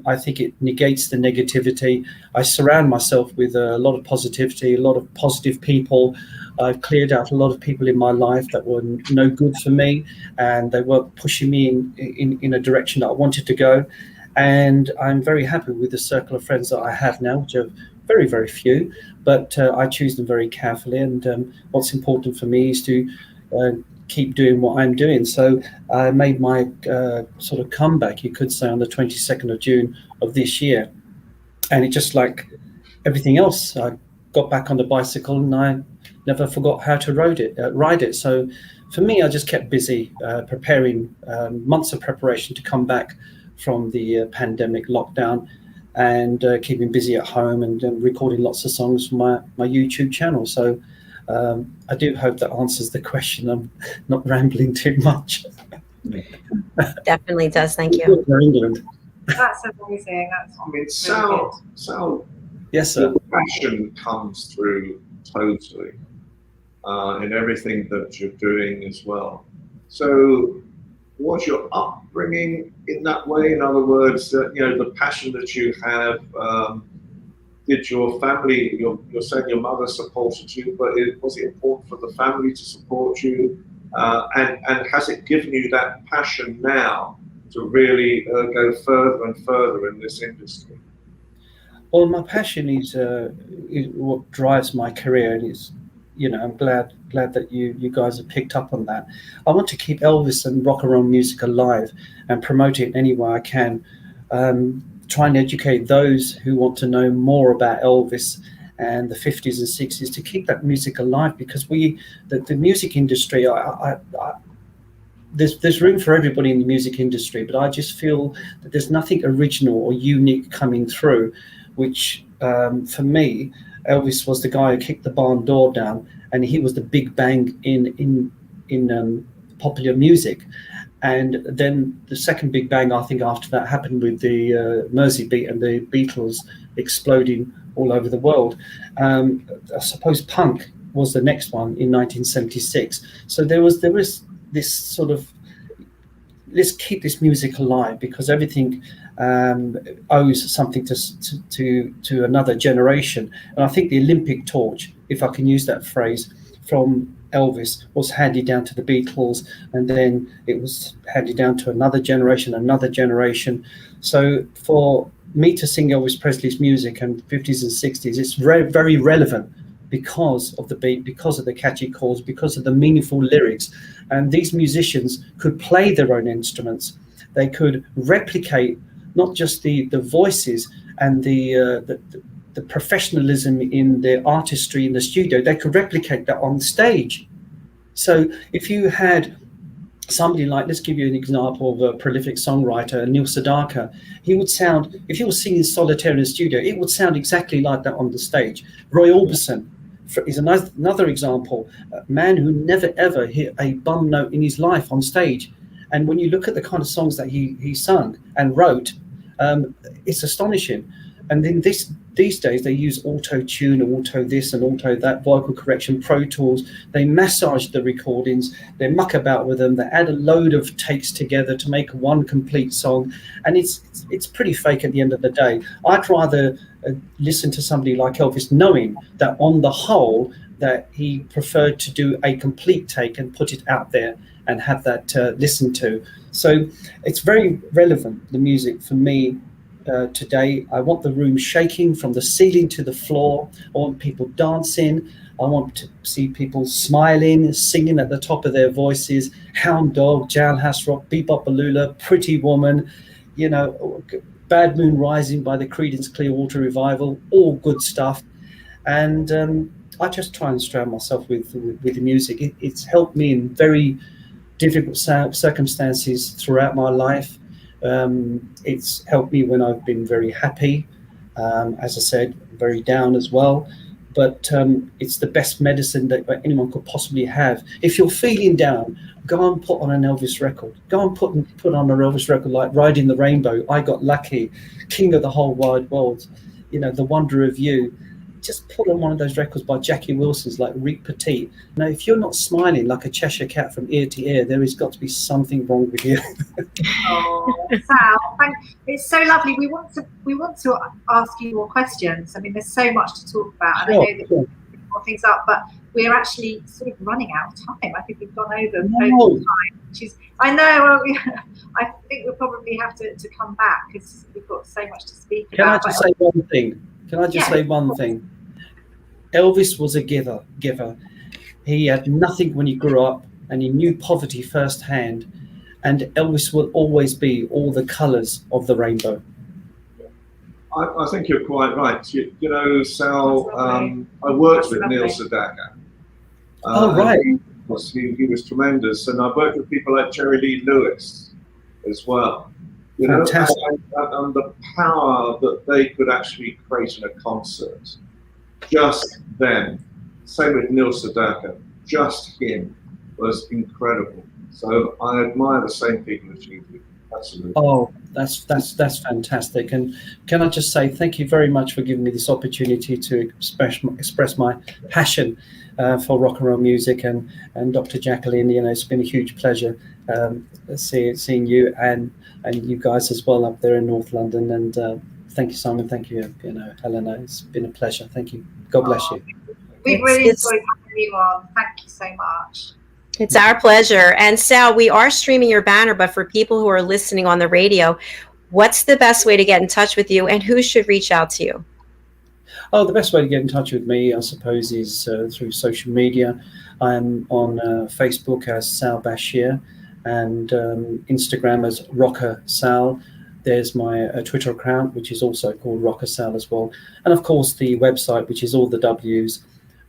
I think it negates the negativity. I surround myself with a lot of positivity, a lot of positive people. I've cleared out a lot of people in my life that were no good for me, and they weren't pushing me in a direction that I wanted to go. And I'm very happy with the circle of friends that I have now, which are very, very few, but I choose them very carefully. And what's important for me is to keep doing what I'm doing. So I made my sort of comeback, you could say, on the 22nd of June of this year. And it just like everything else, I got back on the bicycle and I never forgot how to ride it. So for me, I just kept busy preparing, months of preparation to come back from the pandemic lockdown, and keeping busy at home and recording lots of songs for my YouTube channel. So I do hope that answers the question. I'm not rambling too much. Definitely does. Thank you. England. That's amazing. That's Sal, yes, sir. The passion comes through totally in everything that you're doing as well. So was your upbringing in that way? In other words, the passion that you have, did your family, you're saying your mother supported you, but was it important for the family to support you? And has it given you that passion now to really go further and further in this industry? Well, my passion is what drives my career, and is, I'm glad that you guys have picked up on that. I want to keep Elvis and rock and roll music alive and promote it any way I can. Try and educate those who want to know more about Elvis and the 50s and 60s to keep that music alive, because the music industry, there's room for everybody in the music industry, but I just feel that there's nothing original or unique coming through, which for me, Elvis was the guy who kicked the barn door down, and he was the big bang in popular music. And then the second big bang, I think, after that happened with the Mersey beat and the Beatles exploding all over the world. I suppose punk was the next one in 1976. So there was this sort of, let's keep this music alive, because everything owes something to another generation. And I think the Olympic torch, if I can use that phrase, from Elvis was handed down to the Beatles, and then it was handed down to another generation. So for me to sing Elvis Presley's music and 50s and 60s, it's very relevant because of the beat, because of the catchy chords, because of the meaningful lyrics. And these musicians could play their own instruments. They could replicate not just the voices and the professionalism in their artistry in the studio, they could replicate that on stage. So if you had somebody like, let's give you an example of a prolific songwriter, Neil Sidarka, he would sound, if he was singing solitaire in the studio, it would sound exactly like that on the stage. Roy Orbison is another example, a man who never ever hit a bum note in his life on stage. And when you look at the kind of songs that he sung and wrote, it's astonishing. And then these days they use auto-tune, auto this and auto that, vocal correction, Pro Tools. They massage the recordings, they muck about with them, they add a load of takes together to make one complete song. And it's pretty fake at the end of the day. I'd rather listen to somebody like Elvis, knowing that on the whole that he preferred to do a complete take and put it out there and have that listened to. So it's very relevant, the music, for me. Today, I want the room shaking from the ceiling to the floor. I want people dancing. I want to see people smiling, singing at the top of their voices. Hound Dog, Jailhouse Rock, Bebop Balula, Pretty Woman, Bad Moon Rising by the Creedence Clearwater Revival, all good stuff. And I just try and surround myself with the music. It's helped me in very difficult circumstances throughout my life. It's helped me when I've been very happy, as I said, very down as well. but it's the best medicine that anyone could possibly have. If you're feeling down, go and put on an Elvis record. Go and put on an Elvis record like Riding the Rainbow, I Got Lucky, King of the Whole Wide World, The Wonder of You. Just put on one of those records by Jackie Wilson's, like Reek Petite. Now, if you're not smiling like a Cheshire cat from ear to ear, there has got to be something wrong with you. Oh, Sal, it's so lovely. We want to ask you more questions. I mean, there's so much to talk about, and I know that we'll put more things up, but we're actually sort of running out of time. I think we've gone over time. I know. I think we'll probably have to come back because we've got so much to speak about. Can I just say one thing? Elvis was a giver. He had nothing when he grew up, and he knew poverty firsthand. And Elvis will always be all the colours of the rainbow. I think you're quite right. Sal, I worked with Neil Sidarka. Right. He was tremendous. And I worked with people like Jerry Lee Lewis as well. Fantastic. And the power that they could actually create in a concert. Just them. Same with Neil Sidarka. Just him was incredible. So I admire the same people as you do. Absolutely. Oh, that's fantastic. And can I just say thank you very much for giving me this opportunity to express my passion for rock and roll music, and Dr. Jacalyn. It's been a huge pleasure seeing you and you guys as well up there in North London. And thank you, Simon. Thank you, Helena. It's been a pleasure. Thank you. God bless you. We've really enjoyed having you on. Thank you so much. It's our pleasure. And Sal, we are streaming your banner, but for people who are listening on the radio, what's the best way to get in touch with you, and who should reach out to you? Oh, the best way to get in touch with me, I suppose, is through social media. I'm on Facebook as Sal Bashir, and Instagram as Rocker Sal. There's my Twitter account, which is also called Rocker Sal as well. And of course, the website, which is all the W's,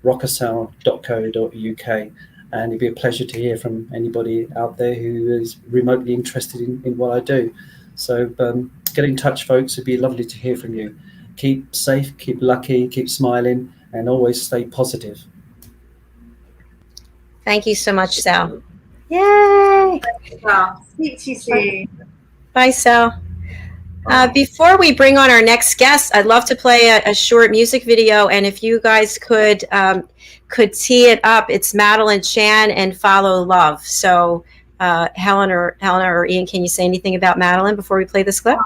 rockersal.co.uk. And it'd be a pleasure to hear from anybody out there who is remotely interested in what I do. So get in touch, folks. It'd be lovely to hear from you. Keep safe, keep lucky, keep smiling, and always stay positive. Thank you so much, Sal. Yay! Speak to you soon. Bye, Sal. Before we bring on our next guest, I'd love to play a short music video, and if you guys could tee it up, it's Madeline Chan and Follow Love. So Helena or Ian, can you say anything about Madeline before we play this clip?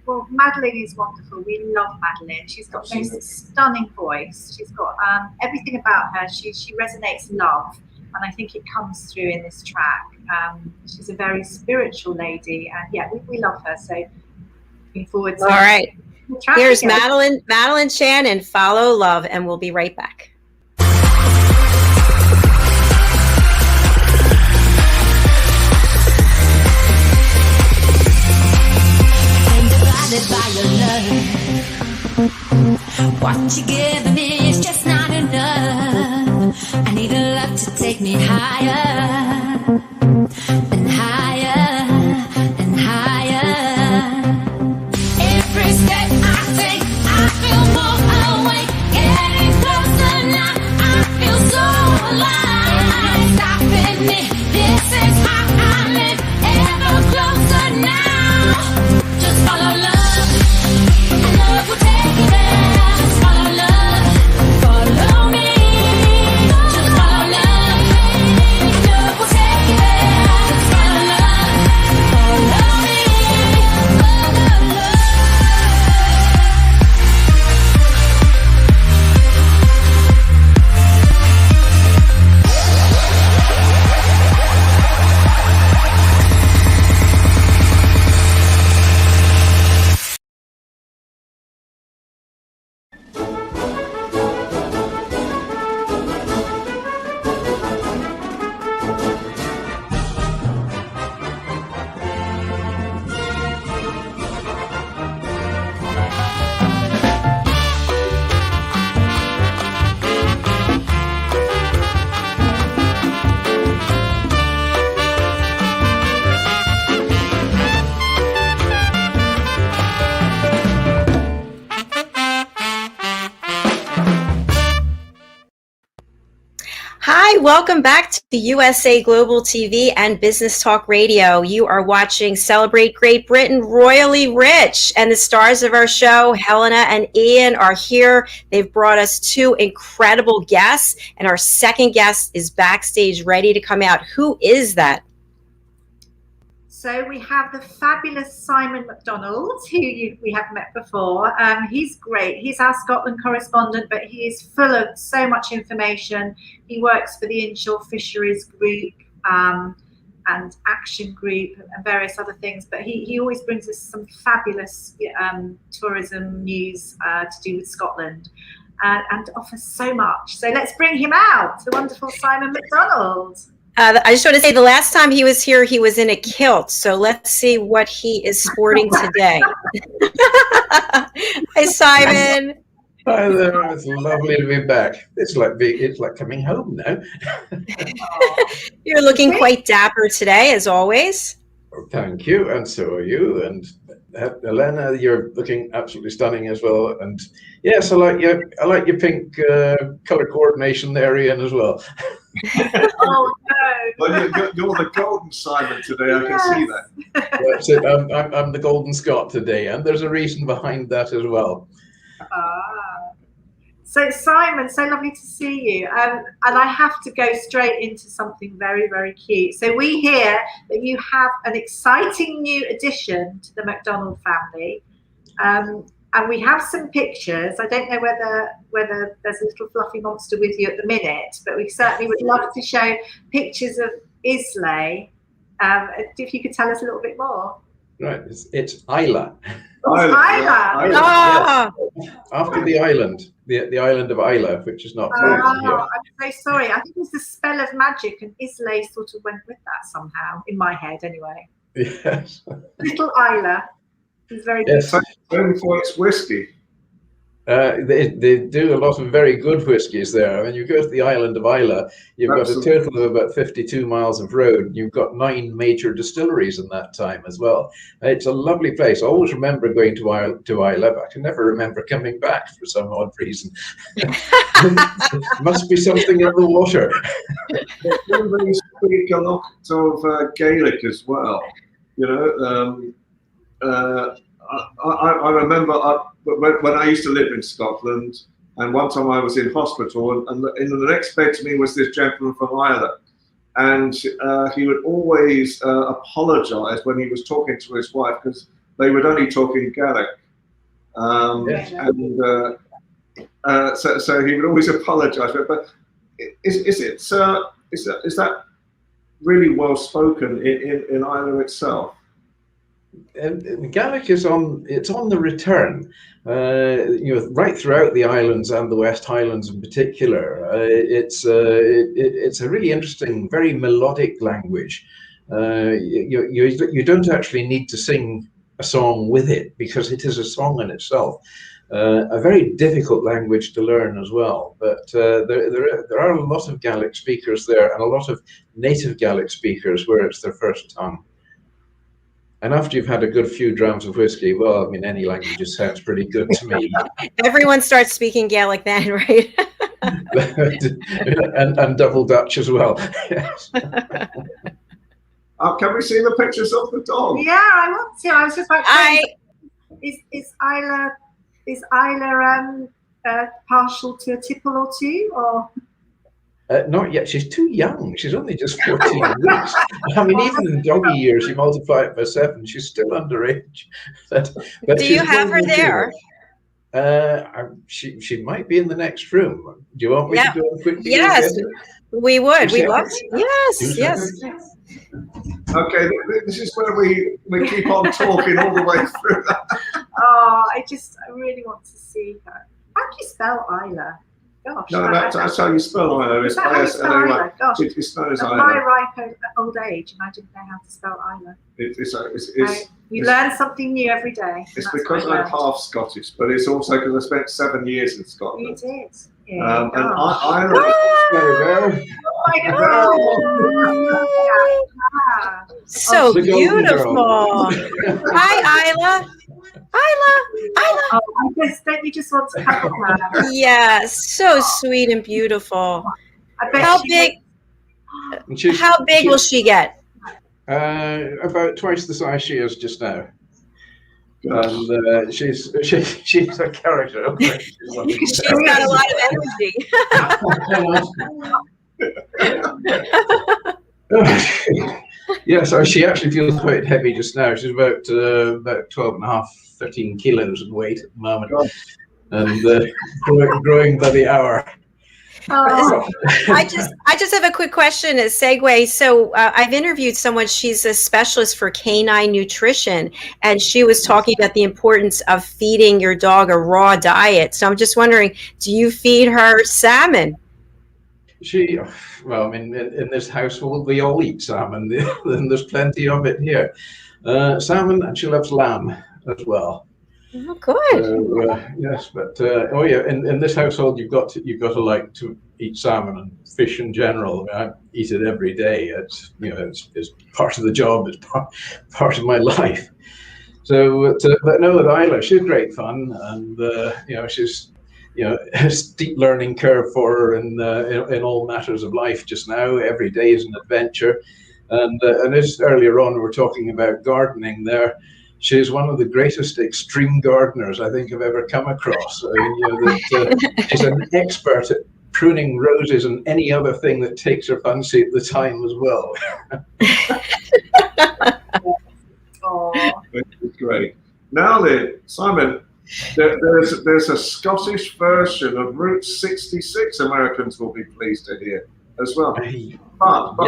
Well, Madeline is wonderful. We love Madeline. She's got the most stunning voice. She's got everything about her. She resonates love, and I think it comes through in this track. She's a very spiritual lady, and yeah, we love her. So looking forward to all right. Here's again. Madeline Chan and Follow Love, and we'll be right back. By your love, what you're giving me is just not enough. I need a love to take me higher and higher and higher. Every step I take, I feel more awake. Getting closer now, I feel so alive. Stopping me, this is how I live. Ever closer now, just follow love. welcome back to the USA Global TV and Business Talk Radio. You are watching Celebrate Great Britain Royally Rich, and the stars of our show, Helena and Ian, are here. They've brought us two incredible guests, and our second guest is backstage ready to come out. Who is that? So we have the fabulous Simon Mcdonald, who we have met before. He's great. He's our Scotland correspondent, but he is full of so much information. He works for the Inshore Fisheries group and Action Group and various other things. But he always brings us some fabulous tourism news to do with Scotland and offers so much. So let's bring him out, the wonderful Simon Mcdonald. I just want to say the last time he was here, he was in a kilt. So let's see what he is sporting today. Hi, Simon. Hi there. It's lovely to be back. It's like coming home now. You're looking quite dapper today, as always. Oh, thank you, and so are you. And Helena, you're looking absolutely stunning as well. And yes, I like your pink color coordination there, Ian, as well. Oh no! Well, you're the golden Simon today. I can see that. That's it. I'm the golden Scot today, and there's a reason behind that as well. So Simon, so lovely to see you. And I have to go straight into something very, very cute. So we hear that you have an exciting new addition to the Mcdonald family. And we have some pictures. I don't know whether there's a little fluffy monster with you at the minute, but we certainly would love to show pictures of Islay. If you could tell us a little bit more. Right, it's Isla. Isla. Yes. After the island, the island of Isla, which is not far from here. I'm so sorry. I think it was the spell of magic, and Islay sort of went with that somehow, in my head anyway. Yes. Little Isla. It's very beautiful. Known for its whiskey. They do a lot of very good whiskies there. When you go to the island of Isla, you've got a total of about 52 miles of road. You've got 9 major distilleries in that time as well. It's a lovely place. I always remember going to Isla, but I can never remember coming back for some odd reason. Must be something in the water. They speak a lot of Gaelic as well. You know, I remember when I used to live in Scotland, and one time I was in hospital, and in the next bed to me was this gentleman from Ireland, and he would always apologise when he was talking to his wife because they would only talk in Gaelic, so he would always apologise. But is that really well spoken in Ireland itself? Gaelic is on the return, right throughout the islands and the West Highlands in particular. It's a really interesting, very melodic language. You don't actually need to sing a song with it because it is a song in itself. A very difficult language to learn as well, but there are a lot of Gaelic speakers there and a lot of native Gaelic speakers where it's their first tongue. And after you've had a good few drams of whiskey, well, I mean, any language just sounds pretty good to me. Everyone starts speaking Gaelic then, right? and double Dutch as well. Yes. Can we see the pictures of the dog? Yeah, I want to. I was just about to say, is Isla partial to a tipple or two, or? Not yet. She's too young. She's only just 14 weeks. I mean, even in doggy years, you multiply it by 7. She's still underage. But do you have her there? She might be in the next room. Do you want me to go and quickly? Yes, we would. We love. Yes. Okay, this is where we keep on talking all the way through that. Oh, I really want to see her. How do you spell Isla? Gosh, no, that's how you spell Isla. It's Isla. Gosh, it's known as at Isla. my ripe old age, and I didn't know how to spell Isla. You learn something new every day. It's because I'm half Scottish, but it's also because I spent 7 years in Scotland. You did. Yeah, and Isla. So beautiful. Hi, Isla. Isla. Don't you just want to cuddle her? Yes, so sweet and beautiful. I bet How big? How big will she get? About twice the size she is just now. And she's a character. She's got a lot of energy. Yeah, so she actually feels quite heavy just now. She's about 12 and a half, 13 kilos in weight at the moment, and growing by the hour. I just have a quick question, a segue. So I've interviewed someone, she's a specialist for canine nutrition, and she was talking about the importance of feeding your dog a raw diet. So I'm just wondering, do you feed her salmon? Well, I mean, in this household, we all eat salmon, and there's plenty of it here. Salmon, and she loves lamb as well. Oh, good. Yes, but in this household, you've got to like to eat salmon and fish in general. I eat it every day. It's part of the job. It's part of my life. So, but no, with Isla, she's great fun, and she's a steep learning curve for her in all matters of life just now. Every day is an adventure, and as earlier on we were talking about gardening there. She's one of the greatest extreme gardeners I think I've ever come across. She's an expert at pruning roses and any other thing that takes her fancy at the time as well. Oh, it's great. Now then, Simon, there's a Scottish version of Route 66. Americans will be pleased to hear as well. But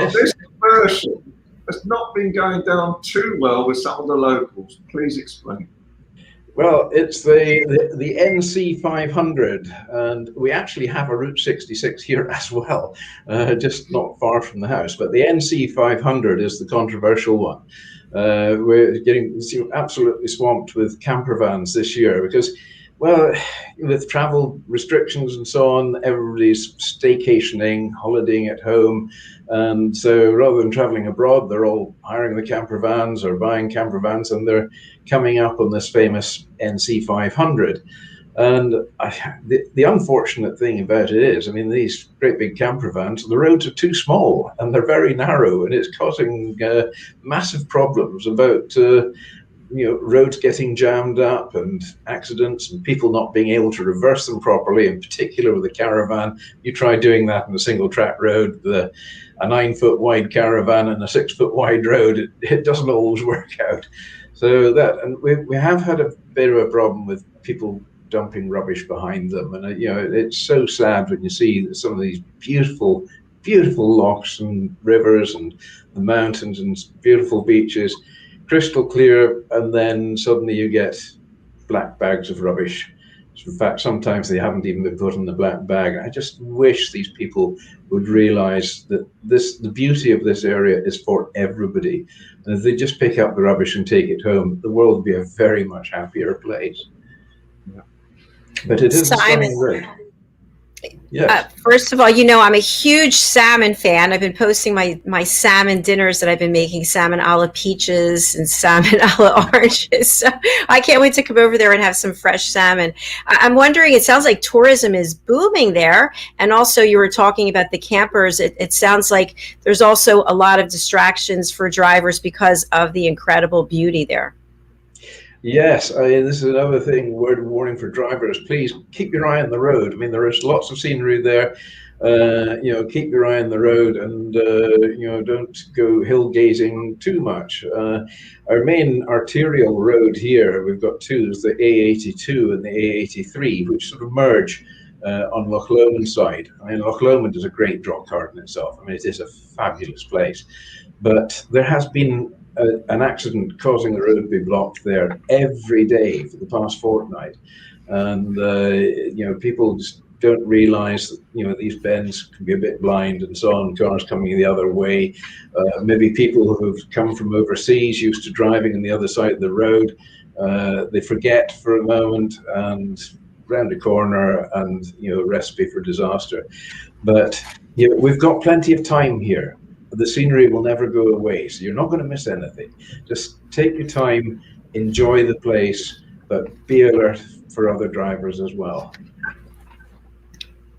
Yes. This version has not been going down too well with some of the locals. Please explain. Well, it's the NC 500, and we actually have a Route 66 here as well, just not far from the house. But the NC 500 is the controversial one. We're getting absolutely swamped with camper vans this year because, well, with travel restrictions and so on, everybody's staycationing, holidaying at home. And so rather than traveling abroad, they're all hiring the camper vans or buying camper vans, and they're coming up on this famous NC 500. And the unfortunate thing about it is, I mean, these great big camper vans, the roads are too small and they're very narrow, and it's causing massive problems about roads getting jammed up and accidents and people not being able to reverse them properly. In particular with a caravan, you try doing that on a single track road, a 9-foot wide caravan and a 6-foot wide road, it doesn't always work out. So and we have had a bit of a problem with people dumping rubbish behind them, and it's so sad when you see some of these beautiful lochs and rivers and the mountains and beautiful beaches, crystal clear, and then suddenly you get black bags of rubbish. In fact, sometimes they haven't even been put in the black bag. I just wish these people would realize that the beauty of this area is for everybody. And if they just pick up the rubbish and take it home, the world would be a very much happier place. Yeah. But it is a stunning road. Yes. First of all, I'm a huge salmon fan. I've been posting my salmon dinners that I've been making, salmon a la peaches and salmon a la oranges. So I can't wait to come over there and have some fresh salmon. I'm wondering, it sounds like tourism is booming there. And also you were talking about the campers. It sounds like there's also a lot of distractions for drivers because of the incredible beauty there. Yes, this is another thing, word of warning for drivers. Please keep your eye on the road. I mean, there is lots of scenery there. Keep your eye on the road, and don't go hill gazing too much. Our main arterial road here, we've got two, is the A82 and the A83, which sort of merge on Loch Lomond side. I mean, Loch Lomond is a great drop card in itself. I mean, it is a fabulous place, but there has been an accident causing the road to be blocked there every day for the past fortnight, and people just don't realize that these bends can be a bit blind and so on. Cars coming the other way, maybe people who've come from overseas used to driving on the other side of the road, they forget for a moment and round a corner, and recipe for disaster. But we've got plenty of time here. The scenery will never go away, so you're not going to miss anything. Just take your time, enjoy the place, but be alert for other drivers as well.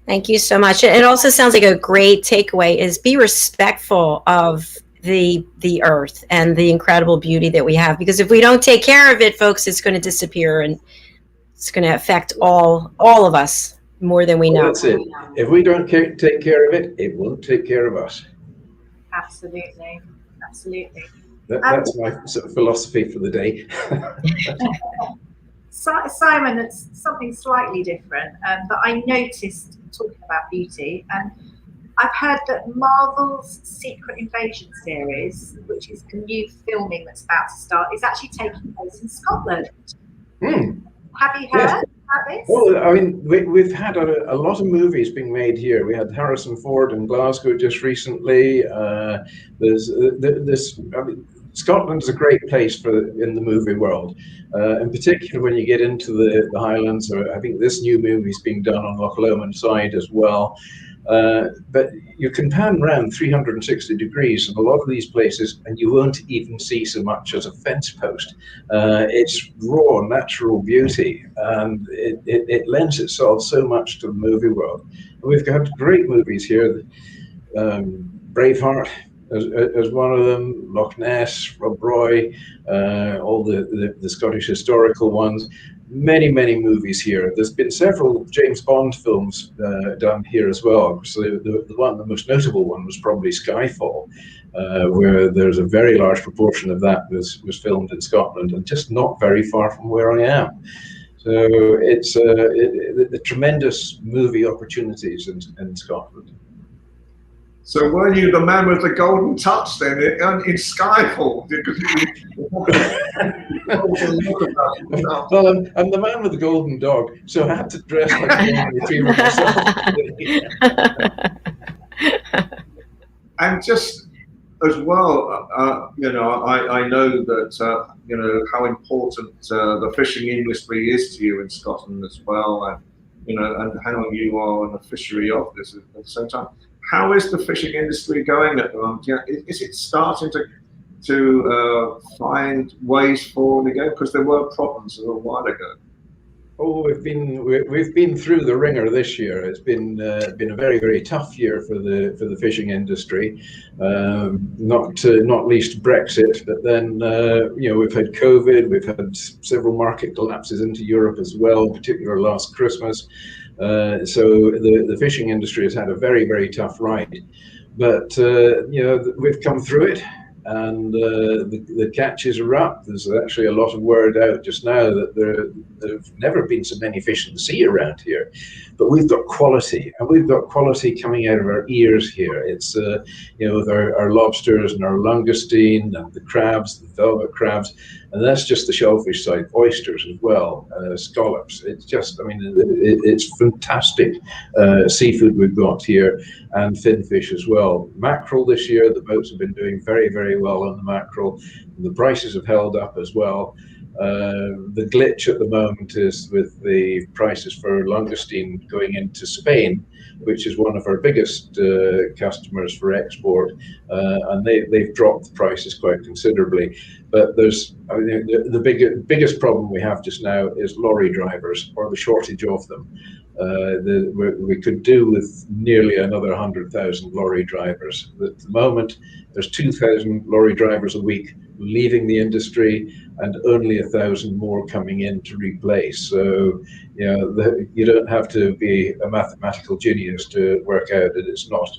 Thank you so much. It also sounds like a great takeaway is be respectful of the earth and the incredible beauty that we have, because if we don't take care of it, folks, it's going to disappear, and it's going to affect all of us more than we know. That's it. If we don't take care of it, it won't take care of us. Absolutely. That's my sort of philosophy for the day. Simon, it's something slightly different that I noticed talking about beauty, and I've heard that Marvel's Secret Invasion series, which is a new filming that's about to start, is actually taking place in Scotland. Have you heard about this? Well, I mean, we've had a lot of movies being made here. We had Harrison Ford in Glasgow just recently. There's this. I mean, Scotland is a great place in the movie world, in particular when you get into the Highlands. Or I think this new movie is being done on Loch Lomond side as well. But you can pan around 360 degrees in a lot of these places, and you won't even see so much as a fence post. It's raw, natural beauty, and it lends itself so much to the movie world. And we've got great movies here. Braveheart as one of them, Loch Ness, Rob Roy, all the Scottish historical ones. Many movies here. There's been several James Bond films done here as well. So the most notable one was probably Skyfall, where there's a very large proportion of that was filmed in Scotland, and just not very far from where I am. So it's the tremendous movie opportunities in Scotland. So were you the man with the golden touch then in Skyfall? Well, I'm the man with the golden dog, so I had to dress like a golden retriever myself. And just as well, I know that how important the fishing industry is to you in Scotland as well, and how you are on the fishery office at the same time. How is the fishing industry going at the moment? Is it starting to find ways forward again? Because there were problems a little while ago. Oh, we've been through the ringer this year. It's been a very tough year for the fishing industry. Not least Brexit, but then we've had COVID. We've had several market collapses into Europe as well, particularly last Christmas. So the fishing industry has had a very tough ride, but we've come through it, and the catches are up. There's actually a lot of word out just now that there have never been so many fish in the sea around here, but we've got quality, and we've got quality coming out of our ears here. It's with our lobsters and our langoustine and the crabs, the velvet crabs. And that's just the shellfish side. Oysters as well, scallops. It's just, it's fantastic seafood we've got here, and finfish as well. Mackerel this year, the boats have been doing very well on the mackerel. The prices have held up as well. The glitch at the moment is with the prices for langoustine going into Spain, which is one of our biggest customers for export, and they've dropped the prices quite considerably. But the biggest problem we have just now is lorry drivers, or the shortage of them. We could do with nearly another 100,000 lorry drivers. At the moment, there's 2,000 lorry drivers a week leaving the industry, and only 1,000 more coming in to replace. So, you don't have to be a mathematical genius to work out that it's not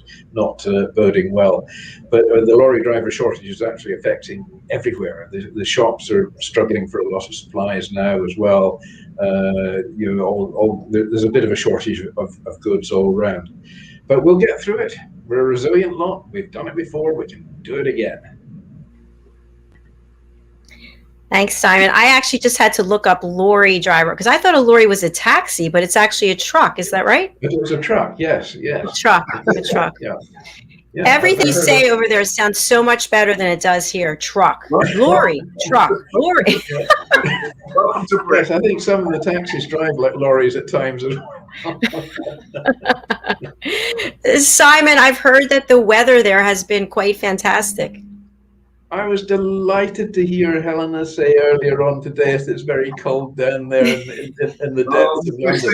boding well. But the lorry driver shortage is actually affecting everywhere. The shops are struggling for a lot of supplies now as well. There's a bit of a shortage of goods all around. But we'll get through it. We're a resilient lot. We've done it before. We can do it again. Thanks, Simon. I actually just had to look up lorry driver because I thought a lorry was a taxi, but it's actually a truck. Is that right? It was a truck, yes. A truck. Yeah. Everything you say over there sounds so much better than it does here. Truck, lorry, truck, lorry. Welcome to Brett. I think some of the taxis drive like lorries at times as well. Simon, I've heard that the weather there has been quite fantastic. I was delighted to hear Helena say earlier on today that it's very cold down there in the depths of London.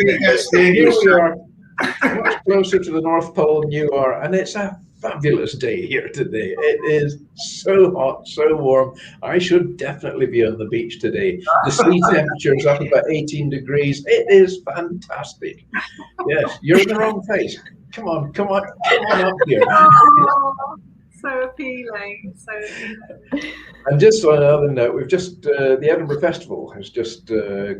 much closer to the North Pole than you are, and it's a fabulous day here today. It is so hot, so warm. I should definitely be on the beach today. The sea temperature is up about 18 degrees. It is fantastic. Yes, you're in the wrong place. Come on up here. Oh, so appealing. And just on another note, we've just the Edinburgh Festival has just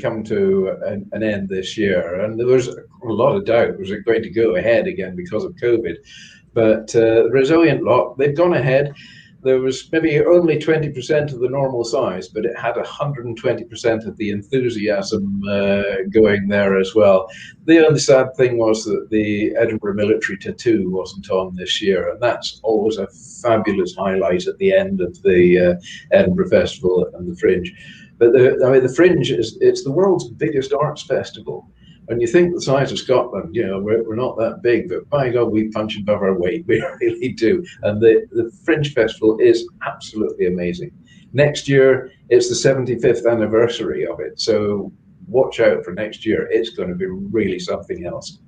come to an end this year, and there was a lot of doubt, was it going to go ahead again because of COVID? But the resilient lot, they've gone ahead. There was maybe only 20% of the normal size, but it had 120% of the enthusiasm going there as well. The only sad thing was that the Edinburgh military tattoo wasn't on this year, and that's always a fabulous highlight at the end of the Edinburgh Festival and the Fringe. But the Fringe it's the world's biggest arts festival. And you think the size of Scotland, we're not that big, but by God, we punch above our weight. We really do. And the Fringe Festival is absolutely amazing. Next year, it's the 75th anniversary of it. So watch out for next year. It's going to be really something else.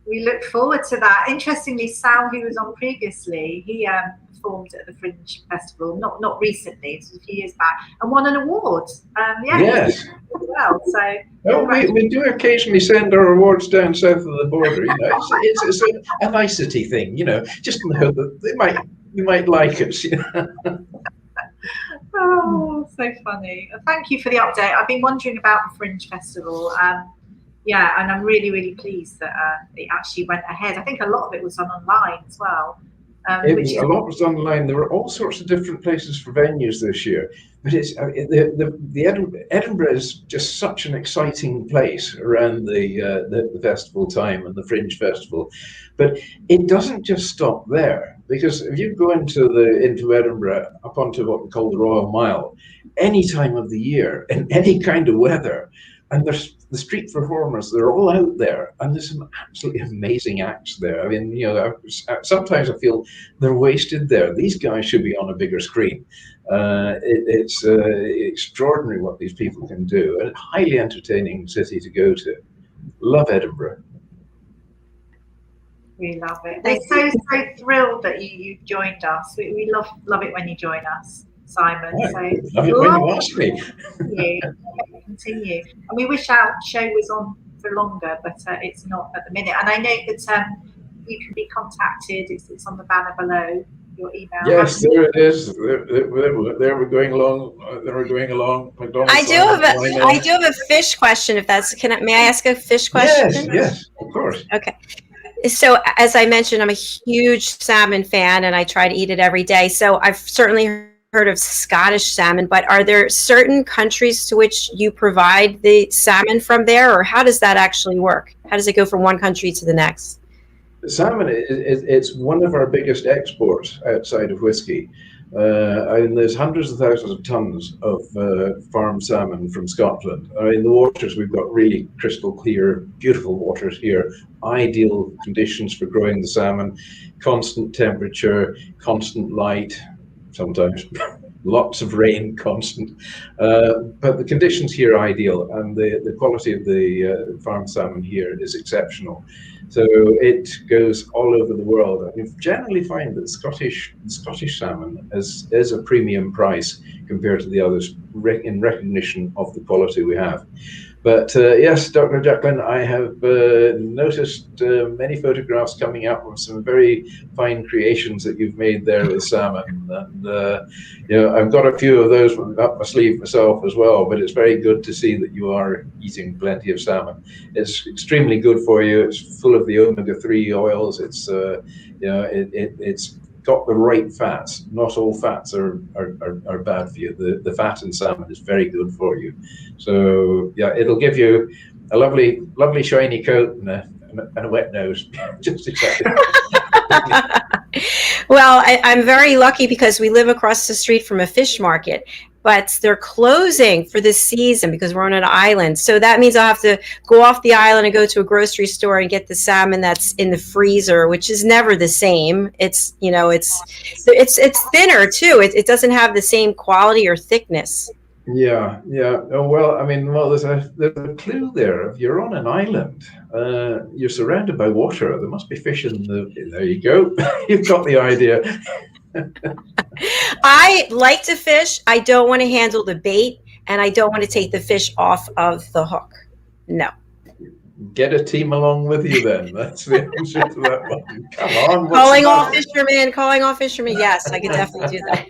We look forward to that. Interestingly, Sal, who was on previously, he performed at the Fringe Festival, not recently, it was a few years back, and won an award. Yes. Well, so we do occasionally send our awards down south of the border. It's a nicety thing, just in the hope that you might like us. Oh, so funny. Thank you for the update. I've been wondering about the Fringe Festival. And I'm really, really pleased that it actually went ahead. I think a lot of it was online as well. A lot was online. There were all sorts of different places for venues this year, but Edinburgh is just such an exciting place around the festival time and the Fringe Festival. But it doesn't just stop there, because if you go into Edinburgh up onto what we call the Royal Mile, any time of the year in any kind of weather, and there's the street performers, they're all out there, and there's some absolutely amazing acts there. I mean, sometimes I feel they're wasted there. These guys should be on a bigger screen. It's extraordinary what these people can do, and a highly entertaining city to go to. Love Edinburgh. We love it. We're so thrilled that you joined us. We love it when you join us, Simon. Right. Love it when you ask me. Continue. And we wish our show was on for longer, but it's not at the minute. And I know that you can be contacted. It's on the banner below. Your email. Yes, there it is. There we're going along. There we're going along. McDonald. I do have a fish question. If that's may I ask a fish question? Yes, of course. Okay. So as I mentioned, I'm a huge salmon fan, and I try to eat it every day. So I've certainly heard of Scottish salmon, but are there certain countries to which you provide the salmon from there, or how does that actually work? How does it go from one country to the next? Salmon, it's one of our biggest exports outside of whiskey. There's hundreds of thousands of tons of farmed salmon from Scotland. In the waters, we've got really crystal clear, beautiful waters here, ideal conditions for growing the salmon, constant temperature, constant light, sometimes lots of rain, constant. But the conditions here are ideal, and the quality of the farmed salmon here is exceptional. So it goes all over the world. And we generally find that Scottish salmon is a premium price compared to the others in recognition of the quality we have. But yes, Dr. Jacalyn, I have noticed many photographs coming up of some very fine creations that you've made there with salmon. And I've got a few of those up my sleeve myself as well, but it's very good to see that you are eating plenty of salmon. It's extremely good for you. It's full of the omega-3 oils. It's it's got the right fats. Not all fats are bad for you. The fat in salmon is very good for you. So yeah, it'll give you a lovely shiny coat and a wet nose. Just exactly. Well, I'm very lucky because we live across the street from a fish market, but they're closing for this season because we're on an island. So that means I'll have to go off the island and go to a grocery store and get the salmon that's in the freezer, which is never the same. It's it's thinner too. It doesn't have the same quality or thickness. Yeah. Oh, well, I mean, there's a clue there. If you're on an island, you're surrounded by water. There must be fish in the. There you go. You've got the idea. I like to fish. I don't want to handle the bait, and I don't want to take the fish off of the hook. No. Get a team along with you then. That's the answer to that one. Come on. Calling all fishermen. Yes, I could definitely do that.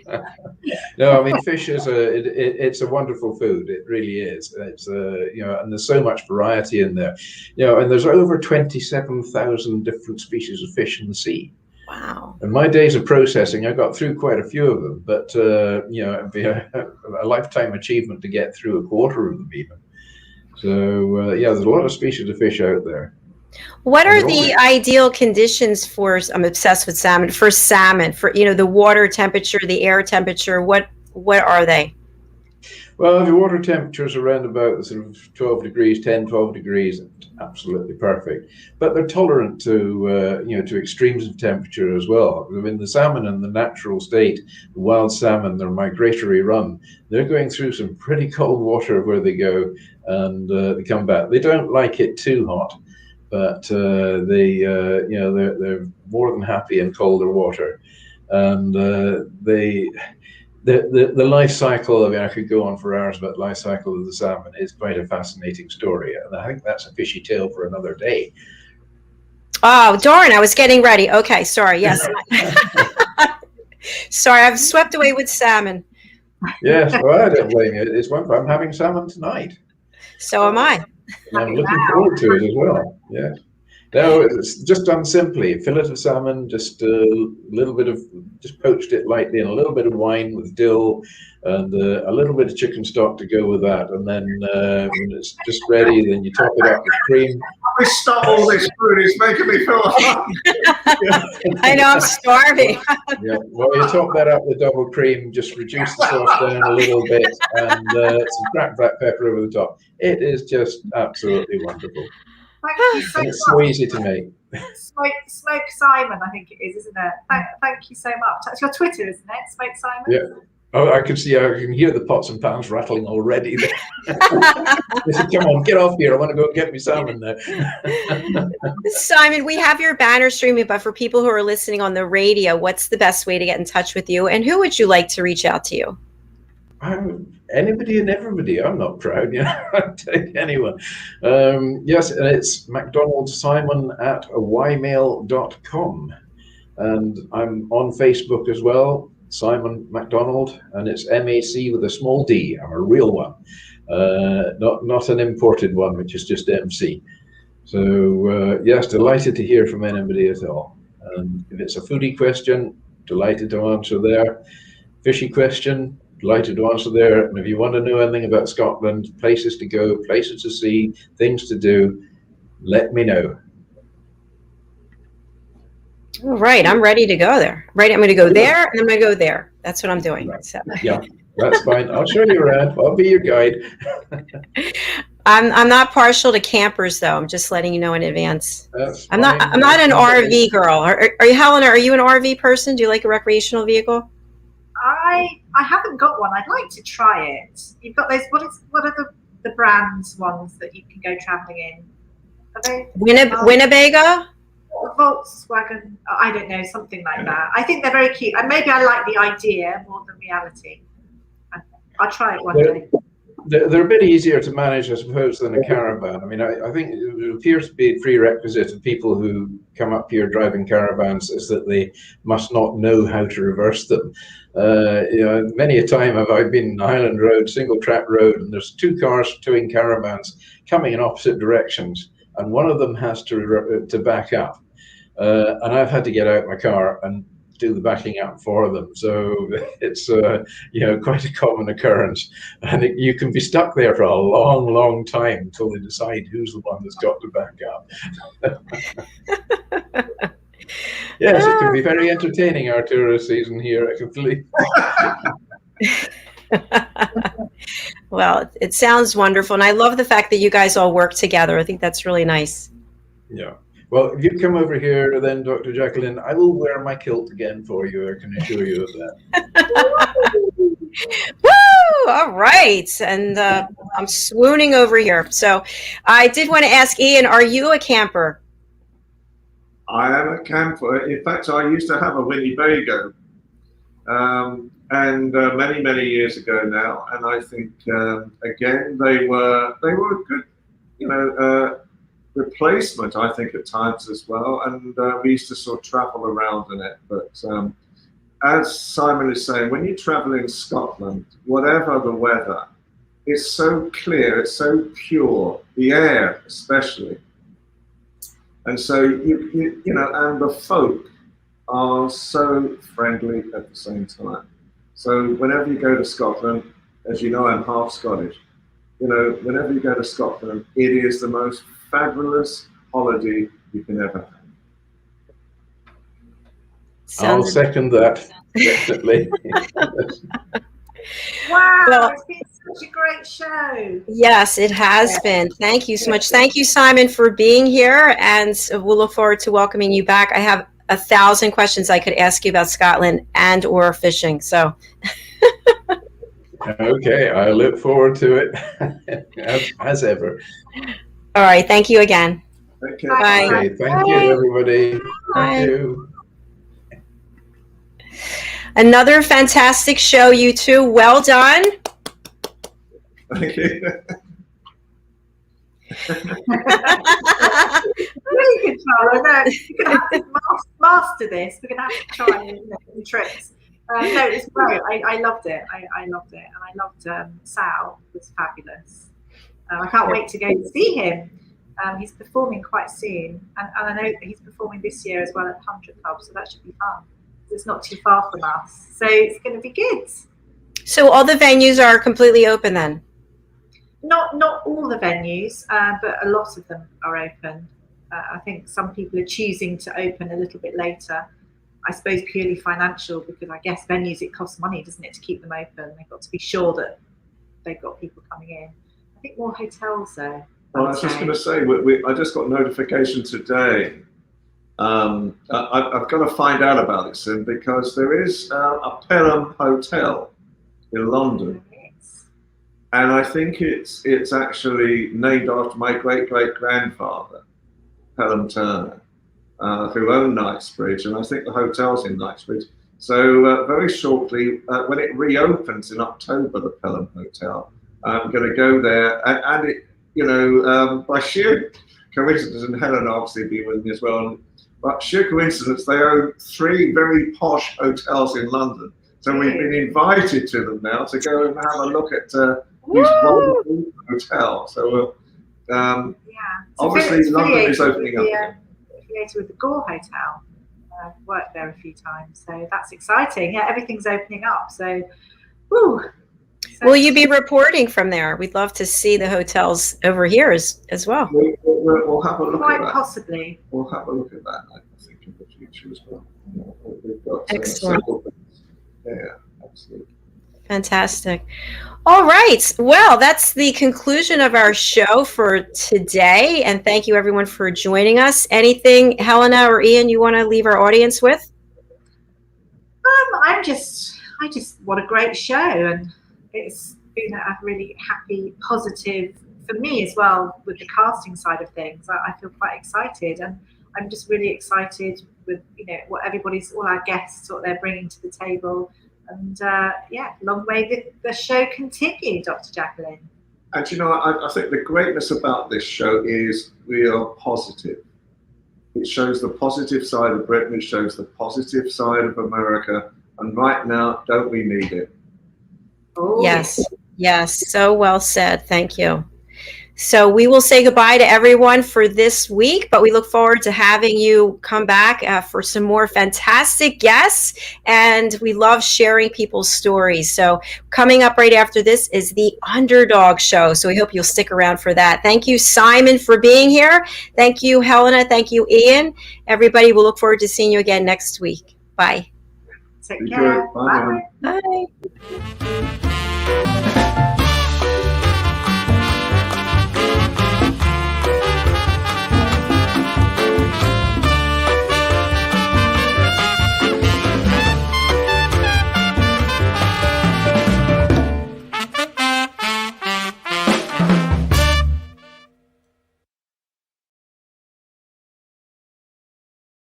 No, I mean, fish is it's a wonderful food. It really is. It's and there's so much variety in there. And there's over 27,000 different species of fish in the sea. Wow. In my days of processing, I got through quite a few of them, but it'd be a lifetime achievement to get through a quarter of them even. So there's a lot of species of fish out there. What are the ideal conditions for? I'm obsessed with salmon. For the water temperature, the air temperature. What are they? Well, the water temperature is around about sort of 12 degrees, absolutely perfect. But they're tolerant to to extremes of temperature as well. I mean, the salmon in the natural state, the wild salmon, their migratory run, they're going through some pretty cold water where they go, and they come back. They don't like it too hot, but they're more than happy in colder water, and The life cycle, I mean, I could go on for hours about the life cycle of the salmon. Is quite a fascinating story, and I think that's a fishy tale for another day. Oh, darn, I was getting ready. Okay, sorry, yes. Sorry, I've swept away with salmon. Yes, well, I don't blame you. It's one. I'm having salmon tonight. So am I. And I'm looking forward to it as well, yes. No, it's just done simply. Fillet of salmon, just a little bit of, just poached it lightly in a little bit of wine with dill and a little bit of chicken stock to go with that. And then when it's just ready, then you top it up with cream. We stop all this food. It's making me feel hungry. I know, I'm starving. Yeah, well, you top that up with double cream, just reduce the sauce down a little bit, and some cracked black pepper over the top. It is just absolutely wonderful. Thank you so much. It's so easy to make. SmokedSimon, I think it is, isn't it? Thank you so much. It's your Twitter, isn't it? SmokedSimon? Yeah. Oh, I can hear the pots and pans rattling already. They said, come on, get off here. I want to go get me salmon now. Simon, we have your banner streaming, but for people who are listening on the radio, what's the best way to get in touch with you? And who would you like to reach out to you? Anybody and everybody. I'm not proud, I'd take anyone. Yes, and it's McDonaldsimon at ymail.com. And I'm on Facebook as well, Simon McDonald, and it's MAC with a small d. I'm a real one, not an imported one, which is just MC. So yes, delighted to hear from anybody at all. And if it's a foodie question, delighted to answer there. Fishy question, delighted to answer there. And if you want to know anything about Scotland, places to go, places to see, things to do, let me know. All right, I'm ready to go there. Right, I'm going to go there, and I'm going to go there. That's what I'm doing. Right. So. Yeah, that's fine. I'll show you around. I'll be your guide. I'm not partial to campers, though. I'm just letting you know in advance. That's I'm not an RV girl. Are you, Helena? Are you an RV person? Do you like a recreational vehicle? I haven't got one. I'd like to try it. You've got those. What are the brands ones that you can go traveling in? Are they Winnebago? Volkswagen, I don't know, something like that. I think they're very cute, and maybe I like the idea more than reality. I'll try it one day. They're a bit easier to manage, I suppose, than a caravan. I mean, I think it appears to be a prerequisite of people who come up here driving caravans is that they must not know how to reverse them. Many a time I've been in Highland Road, single track road, and there's two cars towing caravans coming in opposite directions, and one of them has to back up. And I've had to get out my car and do the backing up for them. So it's quite a common occurrence, and you can be stuck there for a long, long time until they decide who's the one that's got to back up. Yes, it can be very entertaining, our tourist season here, I can believe. Well, it sounds wonderful, and I love the fact that you guys all work together. I think that's really nice. Yeah. Well, if you come over here, then, Dr. Jacalyn, I will wear my kilt again for you. I can assure you of that. Woo! all right. And I'm swooning over here. So I did want to ask Ian, are you a camper? I am a camper. In fact, I used to have a Winnebago, and many, many years ago now. And I think again they were a good, replacement. I think at times as well. And we used to sort of travel around in it. But as Simon is saying, when you travel in Scotland, whatever the weather, it's so clear, it's so pure, the air especially. And so, and the folk are so friendly at the same time. So whenever you go to Scotland, as you know, I'm half Scottish, whenever you go to Scotland, it is the most fabulous holiday you can ever have. I'll second that, definitely. Wow, Well, it's been such a great show. Yes, it has been. Thank you so much. Thank you, Simon, for being here. And we'll look forward to welcoming you back. I have 1,000 questions I could ask you about Scotland and or fishing. So. Okay, I look forward to it as ever. All right. Thank you again. Okay. Bye. Okay, thank you, everybody. Thank you. Another fantastic show, you two. Well done. Thank you. Really good, Charlotte. No, you're going to have to master this. We're going to have to try and tricks. No, it's great. I loved it. I loved it. And I loved Sal. It was fabulous. I can't wait to go and see him. He's performing quite soon. And I know that he's performing this year as well at 100 Club, so that should be fun. It's not too far from us. So it's going to be good. So all the venues are completely open then? Not all the venues, but a lot of them are open. I think some people are choosing to open a little bit later. I suppose purely financial, because I guess venues, it costs money, doesn't it, to keep them open? They've got to be sure that they've got people coming in. I think more hotels though. Well, I was just going to say, I just got notification today. I've got to find out about it soon, because there is a Pelham hotel in London. And I think it's actually named after my great-great-grandfather, Pelham Turner, who owned Knightsbridge, and I think the hotel's in Knightsbridge. So very shortly, when it reopens in October, the Pelham Hotel, I'm going to go there, and it, by sheer coincidence, and Helena obviously be with me as well, but sheer coincidence, they own 3 very posh hotels in London. So we've been invited to them now to go and have a look at these wonderful hotels. So obviously London is opening up. Affiliated with the Gore Hotel. I've worked there a few times, so that's exciting. Yeah, everything's opening up. So, woo. Will you be reporting from there? We'd love to see the hotels over here as well. We'll have a look Quite at that. Possibly. We'll have a look at that, I think, in the future as well. We've got excellent. Yeah, absolutely. Fantastic. All right. Well, that's the conclusion of our show for today. And thank you, everyone, for joining us. Anything, Helena or Ian, you want to leave our audience with? I just what a great show, and it's been a really happy, positive for me as well with the casting side of things. I feel quite excited, and I'm just really excited with what all our guests, what they're bringing to the table. And long may the show continue, Dr. Jacalyn. And I think the greatness about this show is we are positive. It shows the positive side of Britain, it shows the positive side of America, and right now, don't we need it? Oh. Yes, so well said. Thank you. So we will say goodbye to everyone for this week, but we look forward to having you come back for some more fantastic guests. And we love sharing people's stories. So coming up right after this is the Underdog Show. So we hope you'll stick around for that. Thank you, Simon, for being here. Thank you, Helena. Thank you, Ian. Everybody, we'll look forward to seeing you again next week. Bye. Take care. Bye. Bye.